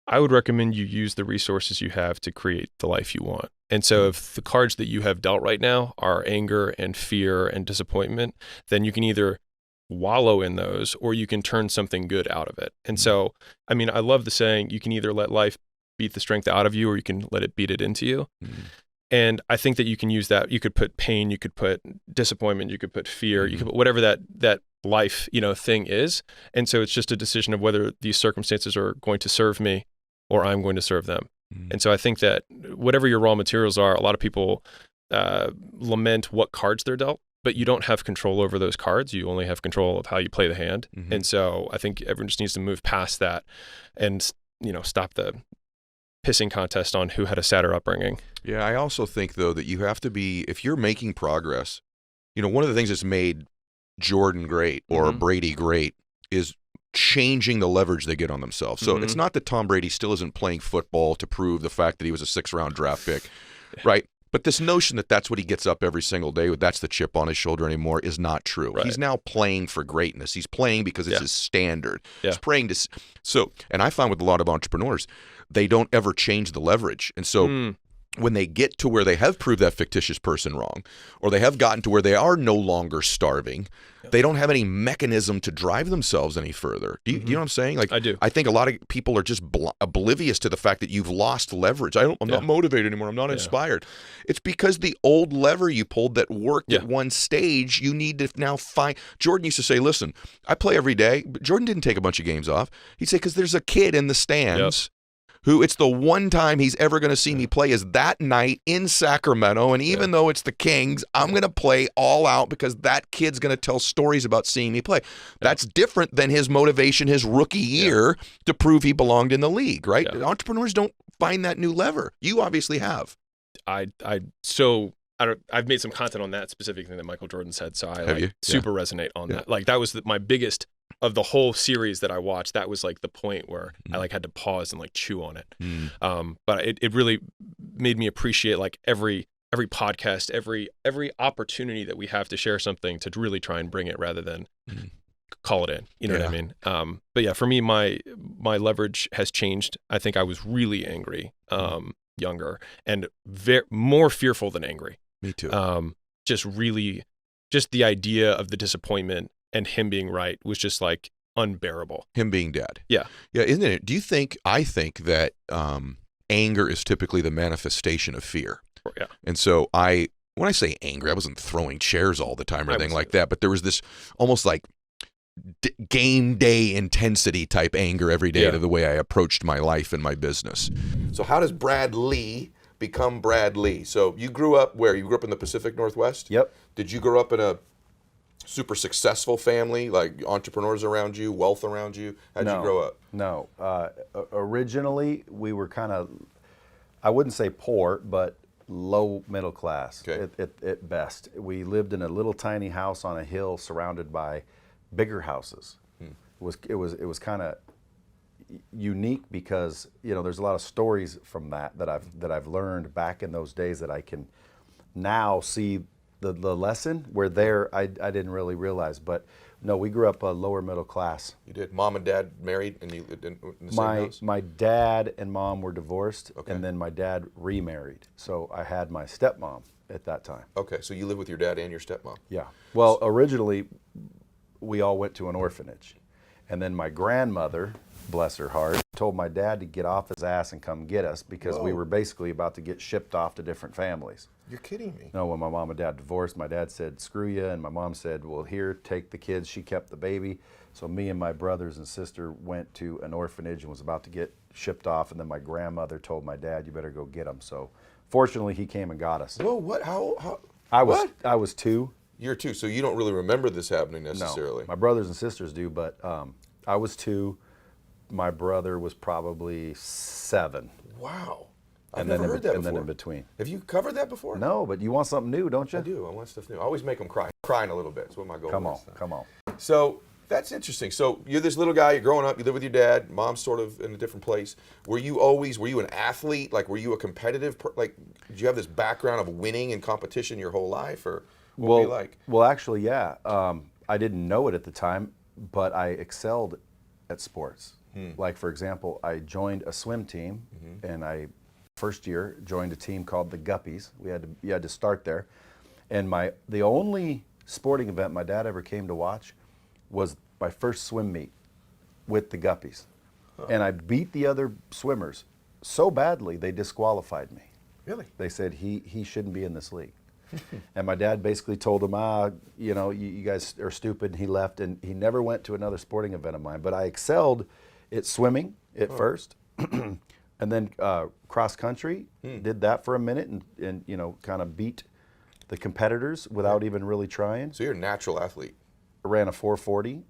I would recommend you use the resources you have to create the life you want. And so if the cards that you have dealt right now are anger and fear and disappointment, then you can either wallow in those or you can turn something good out of it. And so, I love the saying, you can either let life beat the strength out of you or you can let it beat it into you. And I think that you can use that. You could put pain, you could put disappointment, you could put fear, you could put whatever that life, thing is. And so it's just a decision of whether these circumstances are going to serve me or I'm going to serve them. And so I think that whatever your raw materials are, a lot of people lament what cards they're dealt, but you don't have control over those cards. You only have control of how you play the hand. And so I think everyone just needs to move past that and, stop the pissing contest on who had a sadder upbringing. Yeah, I also think, though, that you have to be, if you're making progress, one of the things that's made Jordan great or Brady great is changing the leverage they get on themselves. So it's not that Tom Brady still isn't playing football to prove the fact that he was a 6th-round draft pick, right? But this notion that that's what he gets up every single day with, that's the chip on his shoulder anymore, is not true. Right. He's now playing for greatness. He's playing because it's his standard. Yeah. He's praying to. So, and I find with a lot of entrepreneurs, they don't ever change the leverage. And so when they get to where they have proved that fictitious person wrong, or they have gotten to where they are no longer starving, they don't have any mechanism to drive themselves any further. Do you know what I'm saying? Like, I do. I think a lot of people are just oblivious to the fact that you've lost leverage. I'm not motivated anymore. I'm not inspired. It's because the old lever you pulled that worked at one stage, you need to now find. Jordan used to say, listen, I play every day. But Jordan didn't take a bunch of games off. He'd say, because there's a kid in the stands who it's the one time he's ever going to see me play is that night in Sacramento. And even though it's the Kings, I'm going to play all out because that kid's going to tell stories about seeing me play. That's different than his motivation his rookie year to prove he belonged in the league, right? Entrepreneurs don't find that new lever. You obviously have. I've made some content on that specific thing that Michael Jordan said, so I super resonate on that. Like that was my biggest of the whole series that I watched. That was like the point where I like had to pause and like chew on it. But it really made me appreciate like every podcast, every opportunity that we have to share something to really try and bring it rather than call it in. You know what I mean? But yeah, for me, my leverage has changed. I think I was really angry, younger, and more fearful than angry. Me too. Just the idea of the disappointment and him being right was just like unbearable. Him being dad. Yeah. Yeah, isn't it? Do you think, I think that anger is typically the manifestation of fear. Yeah. And so when I say angry, I wasn't throwing chairs all the time or anything like that, but there was this almost like game day intensity type anger every day to the way I approached my life and my business. So how does Brad Lee become Brad Lee? So you grew up where? You grew up in the Pacific Northwest? Yep. Did you grow up in a super successful family, like entrepreneurs around you, wealth around you? How'd you grow up? No. Originally, we were kind of, I wouldn't say poor, but low middle class at best. We lived in a little tiny house on a hill surrounded by bigger houses. It was kind of unique because there's a lot of stories from that I've learned back in those days that I can now see the lesson where I didn't really realize. But no, we grew up a lower middle class. You did. Mom and dad married, and you lived in the same house? My dad and mom were divorced, and then my dad remarried. So I had my stepmom at that time. Okay, so you live with your dad and your stepmom. Yeah. Well, originally we all went to an orphanage, and then my grandmother, bless her heart, told my dad to get off his ass and come get us because we were basically about to get shipped off to different families. You're kidding me. No, when my mom and dad divorced, my dad said, screw you, and my mom said, well, here, take the kids. She kept the baby. So me and my brothers and sister went to an orphanage and was about to get shipped off, and then my grandmother told my dad, you better go get them. So fortunately, he came and got us. Whoa, what? How? I was 2. You're 2, so you don't really remember this happening necessarily. No, my brothers and sisters do, but I was 2. My brother was probably 7. Wow. I've never heard that before. And then in between. Have you covered that before? No, but you want something new, don't you? I do. I want stuff new. I always make them cry. I'm crying a little bit. That's what my goal is. Come on. So that's interesting. So you're this little guy, you're growing up, you live with your dad, mom's sort of in a different place. Were you an athlete? Like, were you a competitive, did you have this background of winning in competition your whole life, or what were you like? Well, actually, yeah. I didn't know it at the time, but I excelled at sports. Like, for example, I joined a swim team, and first year joined a team called the Guppies. You had to start there, and the only sporting event my dad ever came to watch was my first swim meet with the Guppies, and I beat the other swimmers so badly they disqualified me. Really? They said he shouldn't be in this league. And my dad basically told him, you guys are stupid, and he left, and he never went to another sporting event of mine. But I excelled at swimming at first, and then cross country, did that for a minute, and kind of beat the competitors without even really trying. So you're a natural athlete. I ran a 440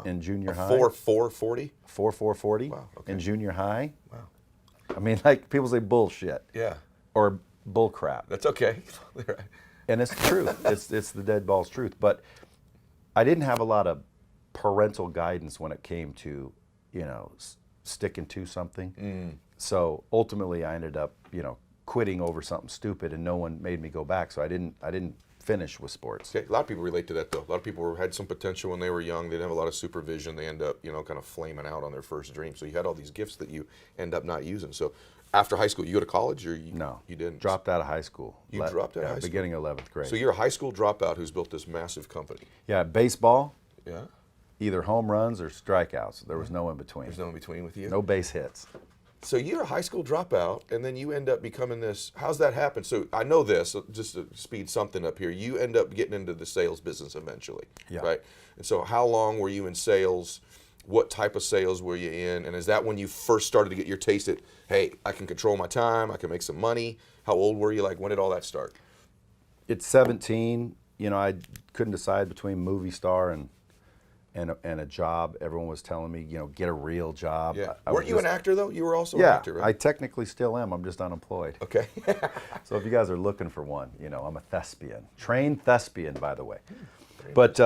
in junior high. 440? 440 wow, okay. in junior high. Wow. I mean, like, people say bullshit. Yeah. Or bull crap. That's okay. And it's the truth. It's the dead balls truth. But I didn't have a lot of parental guidance when it came to, sticking to something. So ultimately, I ended up, quitting over something stupid, and no one made me go back. So I didn't finish with sports. Okay. A lot of people relate to that, though. A lot of people had some potential when they were young. They didn't have a lot of supervision. They end up, kind of flaming out on their first dream. So you had all these gifts that you end up not using. So after high school, you go to college, or No, you didn't? Dropped out of high school. You dropped out of high school? Beginning of 11th grade. So you're a high school dropout who's built this massive company. Yeah, baseball. Yeah. Either home runs or strikeouts. There was no in between. There's no in between with you. No base hits. So you're a high school dropout, and then you end up becoming this. How's that happen? So I know this, just to speed something up here. You end up getting into the sales business eventually, right? And so how long were you in sales? What type of sales were you in? And is that when you first started to get your taste at, hey, I can control my time, I can make some money? How old were you? Like, when did all that start? It's 17. I couldn't decide between movie star and a job. Everyone was telling me, get a real job. Yeah. Weren't you an actor, though? You were also an actor, right? I technically still am. I'm just unemployed. Okay. So if you guys are looking for one, I'm a thespian. Trained thespian, by the way. But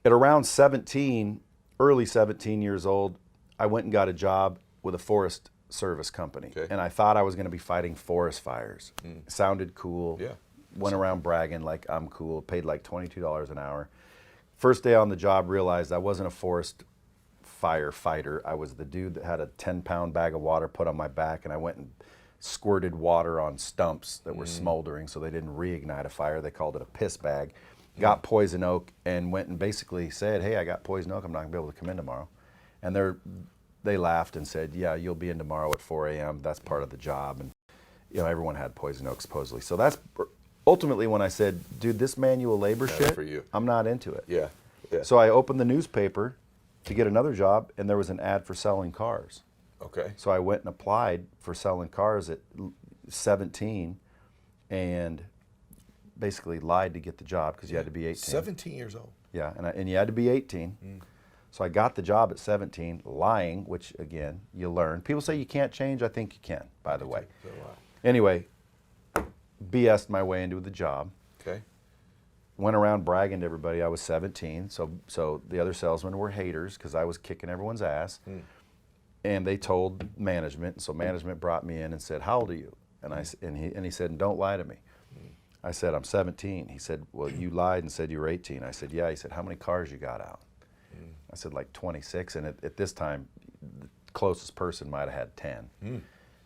at around 17, early 17 years old, I went and got a job with a forest service company. Okay. And I thought I was going to be fighting forest fires. Sounded cool. Yeah. Went around bragging like I'm cool. Paid like $22 an hour. First day on the job, realized I wasn't a forest firefighter. I was the dude that had a 10-pound bag of water put on my back, and I went and squirted water on stumps that were smoldering so they didn't reignite a fire. They called it a piss bag. Got poison oak and went and basically said, hey, I got poison oak. I'm not going to be able to come in tomorrow. And they laughed and said, yeah, you'll be in tomorrow at 4 a.m. That's part of the job. And everyone had poison oak supposedly. So that's ultimately when I said, dude, this manual labor shit, for you. I'm not into it. Yeah. So I opened the newspaper to get another job, and there was an ad for selling cars. Okay. So I went and applied for selling cars at 17 and basically lied to get the job because you had to be 18. 17 years old. Yeah, and you had to be 18. So I got the job at 17, lying, which, again, you learn. People say you can't change. I think you can, by the way. Anyway, BS'd my way into the job. Okay. Went around bragging to everybody I was 17. So the other salesmen were haters because I was kicking everyone's ass. And they told management. So management brought me in and said, how old are you? And he said, don't lie to me. I said, I'm 17. He said, well, you lied and said you were 18. I said, yeah. He said, how many cars you got out? I said, like 26. And at this time, the closest person might have had 10.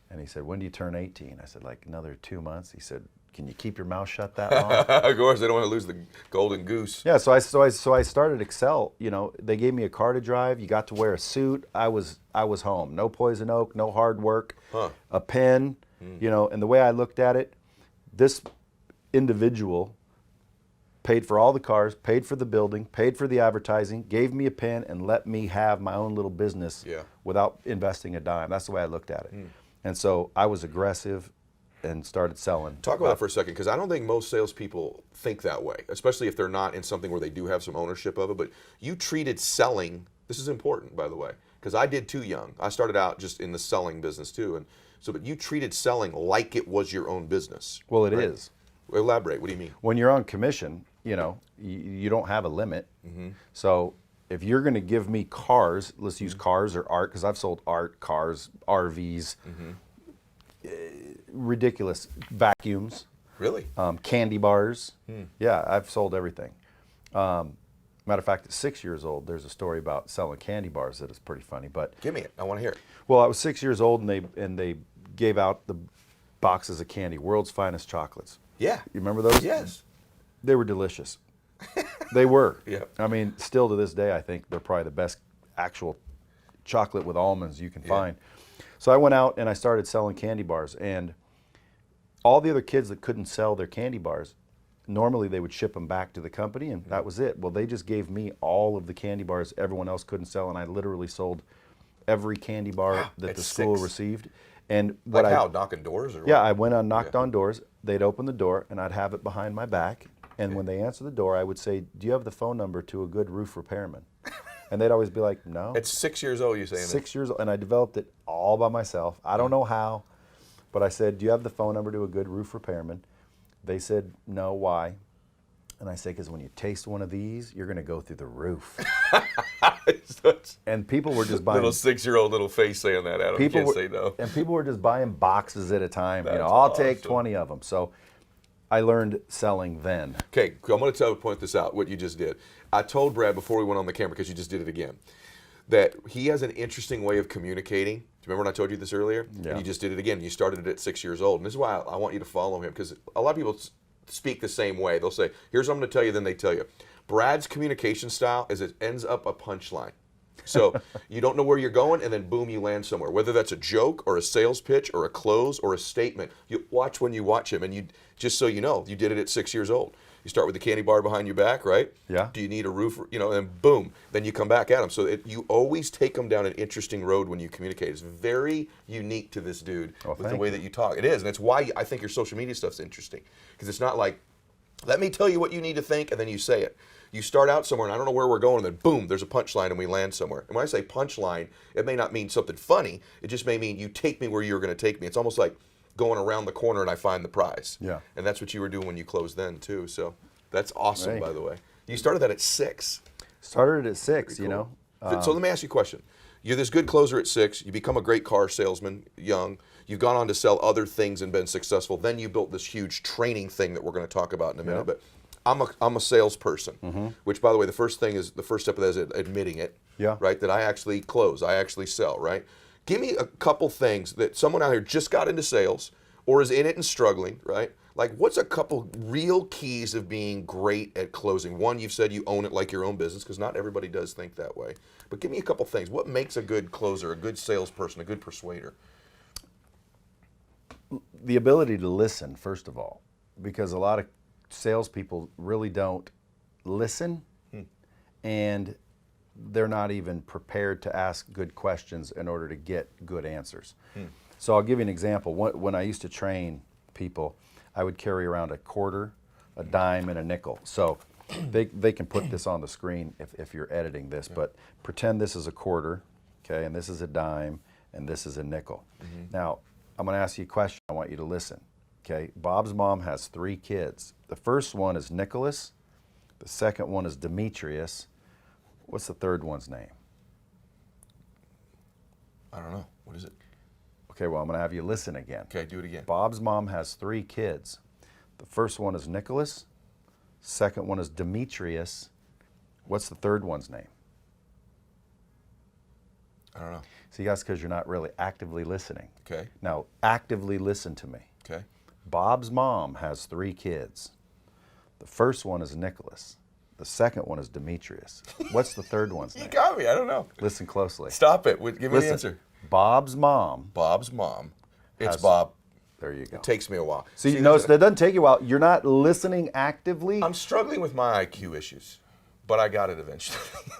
And he said, when do you turn 18? I said, like another 2 months. He said, can you keep your mouth shut that long? Of course, they don't want to lose the golden goose. Yeah, so I started Excel. They gave me a car to drive. You got to wear a suit. I was home. No poison oak, no hard work, a pen. And the way I looked at it, this individual paid for all the cars, paid for the building, paid for the advertising, gave me a pen, and let me have my own little business without investing a dime. That's the way I looked at it. And so I was aggressive and started selling. Talk about that for a second, because I don't think most salespeople think that way, especially if they're not in something where they do have some ownership of it. But you treated selling, this is important, by the way, because I did too young. I started out just in the selling business too. And so, but you treated selling like it was your own business. Well, it is. Elaborate, what do you mean? When you're on commission, you don't have a limit. So if you're going to give me cars, let's use cars or art, because I've sold art, cars, RVs, ridiculous vacuums. Really? Candy bars. Yeah, I've sold everything. Matter of fact, at 6 years old, there's a story about selling candy bars that is pretty funny. But give me it. I want to hear it. Well, I was 6 years old, and they gave out the boxes of candy, world's finest chocolates. Yeah. You remember those? Yes. They were delicious. They were. Yeah. I mean, still to this day, I think they're probably the best actual chocolate with almonds you can find. So I went out and I started selling candy bars, and all the other kids that couldn't sell their candy bars, normally they would ship them back to the company, and that was it. Well, they just gave me all of the candy bars everyone else couldn't sell, and I literally sold every candy bar that the school received. And what knocking doors? Or yeah, I went on, knocked on doors. They'd open the door, and I'd have it behind my back. And when they answer the door, I would say, do you have the phone number to a good roof repairman? And they'd always be like, no. At 6 years old, you're saying 6 years old, and I developed it all by myself. I don't know how, but I said, do you have the phone number to a good roof repairman? They said, no, why? And I said, because when you taste one of these, you're going to go through the roof. And people were just buying. Little 6-year-old little face saying that, Adam. You can't say no. And people were just buying boxes at a time. That's I'll take awesome. 20 of them. So I learned selling then. Okay, I'm going to point this out, what you just did. I told Brad before we went on the camera, because you just did it again, that he has an interesting way of communicating. Do you remember when I told you this earlier? Yeah. And you just did it again. You started it at 6 years old. And this is why I want you to follow him, because a lot of people speak the same way. They'll say, here's what I'm going to tell you, then they tell you. Brad's communication style is it ends up a punchline. So you don't know where you're going, and then boom, you land somewhere. Whether that's a joke or a sales pitch or a close or a statement, you watch when you watch him. And you, just so you know, you did it at 6 years old. You start with the candy bar behind your back, right? Yeah. Do you need a roof? And boom, then you come back at him. So you always take them down an interesting road when you communicate. It's very unique to this dude with the way that you talk. It is, and it's why I think your social media stuff's interesting, because it's not like, let me tell you what you need to think, and then you say it. You start out somewhere, and I don't know where we're going, and then boom, there's a punchline, and we land somewhere. And when I say punchline, it may not mean something funny. It just may mean you take me where you're going to take me. It's almost like going around the corner, and I find the prize. Yeah. And that's what you were doing when you closed then, too. So that's awesome, Right. by the way. You started that at 6. Started at 6, Pretty cool. you know. So let me ask you a question. You're this good closer at 6. You become a great car salesman young. You've gone on to sell other things and been successful. Then you built this huge training thing that we're going to talk about in a minute. But I'm a salesperson, which, by the way, the first step of that is admitting it. Yeah. Right. That I actually close. I actually sell. Right. Give me a couple things that someone out here just got into sales or is in it and struggling. Right. Like, what's a couple real keys of being great at closing? One, you've said you own it like your own business, because not everybody does think that way. But give me a couple things. What makes a good closer, a good salesperson, a good persuader? The ability to listen, first of all, because a lot of salespeople really don't listen, and they're not even prepared to ask good questions in order to get good answers. So I'll give you an example. When I used to train people, I would carry around a quarter, a dime, and a nickel. So they can put this on the screen if you're editing this, but pretend this is a quarter, okay, and this is a dime, and this is a nickel. Now, I'm going to ask you a question. I want you to listen. Okay, Bob's mom has 3 kids. The first one is Nicholas. The second one is Demetrius. What's the third one's name? I don't know. What is it? Okay, well, I'm going to have you listen again. Okay, do it again. Bob's mom has 3 kids. The first one is Nicholas. Second one is Demetrius. What's the third one's name? I don't know. See, that's because you're not really actively listening. Okay. Now, actively listen to me. Okay. Bob's mom has 3 kids. The first one is Nicholas. The second one is Demetrius. What's the third one's You name? got me. I don't know. Listen closely. Stop it. Give me Listen. the answer. Bob's mom. Bob's mom. It's Has- Bob. There you go. It takes me a while. So you notice that doesn't take you a while. You're not listening actively. I'm struggling with my IQ issues, but I got it eventually.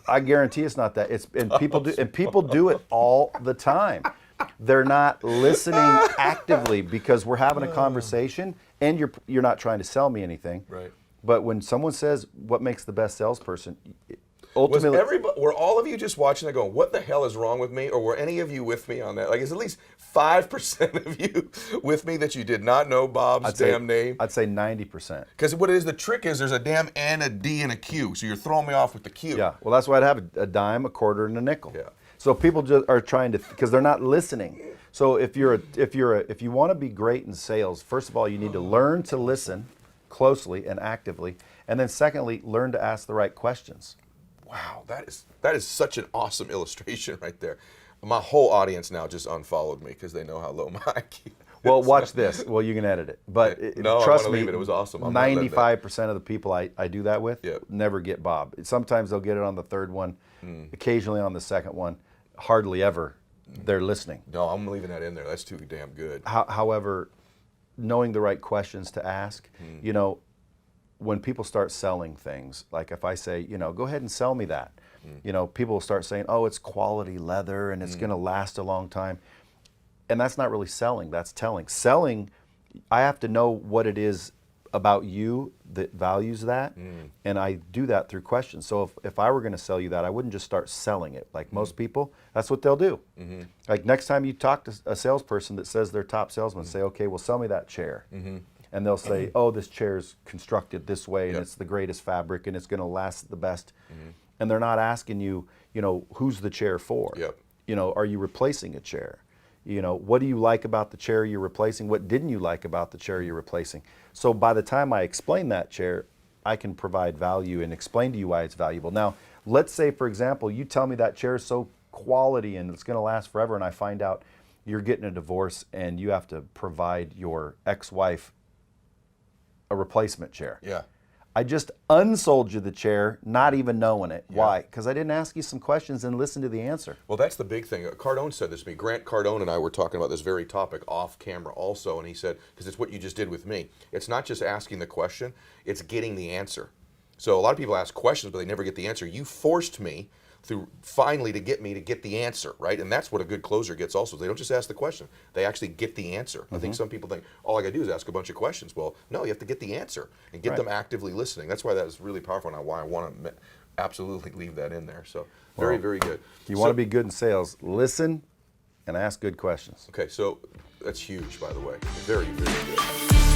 I guarantee it's not that. People do it all the time. They're not listening actively because we're having a conversation and you're not trying to sell me anything. Right. But when someone says what makes the best salesperson, Was ultimately were all of you just watching that going, what the hell is wrong with me? Or were any of you with me on that? Like, is at least 5% of you with me that you did not know Bob's name? I'd say 90%. Because what it is, the trick is there's a damn N, a D, and a Q. So you're throwing me off with the Q. Yeah. Well, that's why I'd have a dime, a quarter, and a nickel. Yeah. So people just are trying to, because they're not listening. So if you want to be great in sales, first of all, you need to learn to listen closely and actively, and then secondly, learn to ask the right questions. Wow, that is such an awesome illustration right there. My whole audience now just unfollowed me because they know how low my IQ is. Well, watch this. Well, you can edit it, but No, I trust wanna me, leave it. It was awesome. I'm not letting that. 95% of the people I do that with never get Bob. Sometimes they'll get it on the third one, occasionally on the second one. Hardly ever they're listening. No, I'm leaving that in there. That's too damn good. However, knowing the right questions to ask, when people start selling things, like if I say, go ahead and sell me that, people will start saying, oh, it's quality leather and it's going to last a long time. And that's not really selling, that's telling. Selling, I have to know what it is about you that values that, and I do that through questions. So if I were going to sell you that, I wouldn't just start selling it. Like most people, that's what they'll do. Like next time you talk to a salesperson that says they're top salesman, say, okay, well, sell me that chair. And they'll say, oh, this chair is constructed this way, and it's the greatest fabric, and it's going to last the best. and they're not asking you, who's the chair for? Yep. Are you replacing a chair? What do you like about the chair you're replacing? What didn't you like about the chair you're replacing? So by the time I explain that chair, I can provide value and explain to you why it's valuable. Now, let's say, for example, you tell me that chair is so quality and it's going to last forever, and I find out you're getting a divorce and you have to provide your ex-wife a replacement chair. Yeah. I just unsold you the chair, not even knowing it. Yeah. Why? Because I didn't ask you some questions and listen to the answer. Well, that's the big thing. Cardone said this to me. Grant Cardone and I were talking about this very topic off camera also, and he said, because it's what you just did with me, it's not just asking the question, it's getting the answer. So a lot of people ask questions, but they never get the answer. You forced me finally to get the answer, right? And that's what a good closer gets also. They don't just ask the question, they actually get the answer. Mm-hmm. I think some people think, all I gotta do is ask a bunch of questions. Well, no, you have to get the answer and get them actively listening. That's why that is really powerful and why I want to absolutely leave that in there. So very, very good. If you want to be good in sales, listen and ask good questions. Okay, so that's huge, by the way. Very, very good.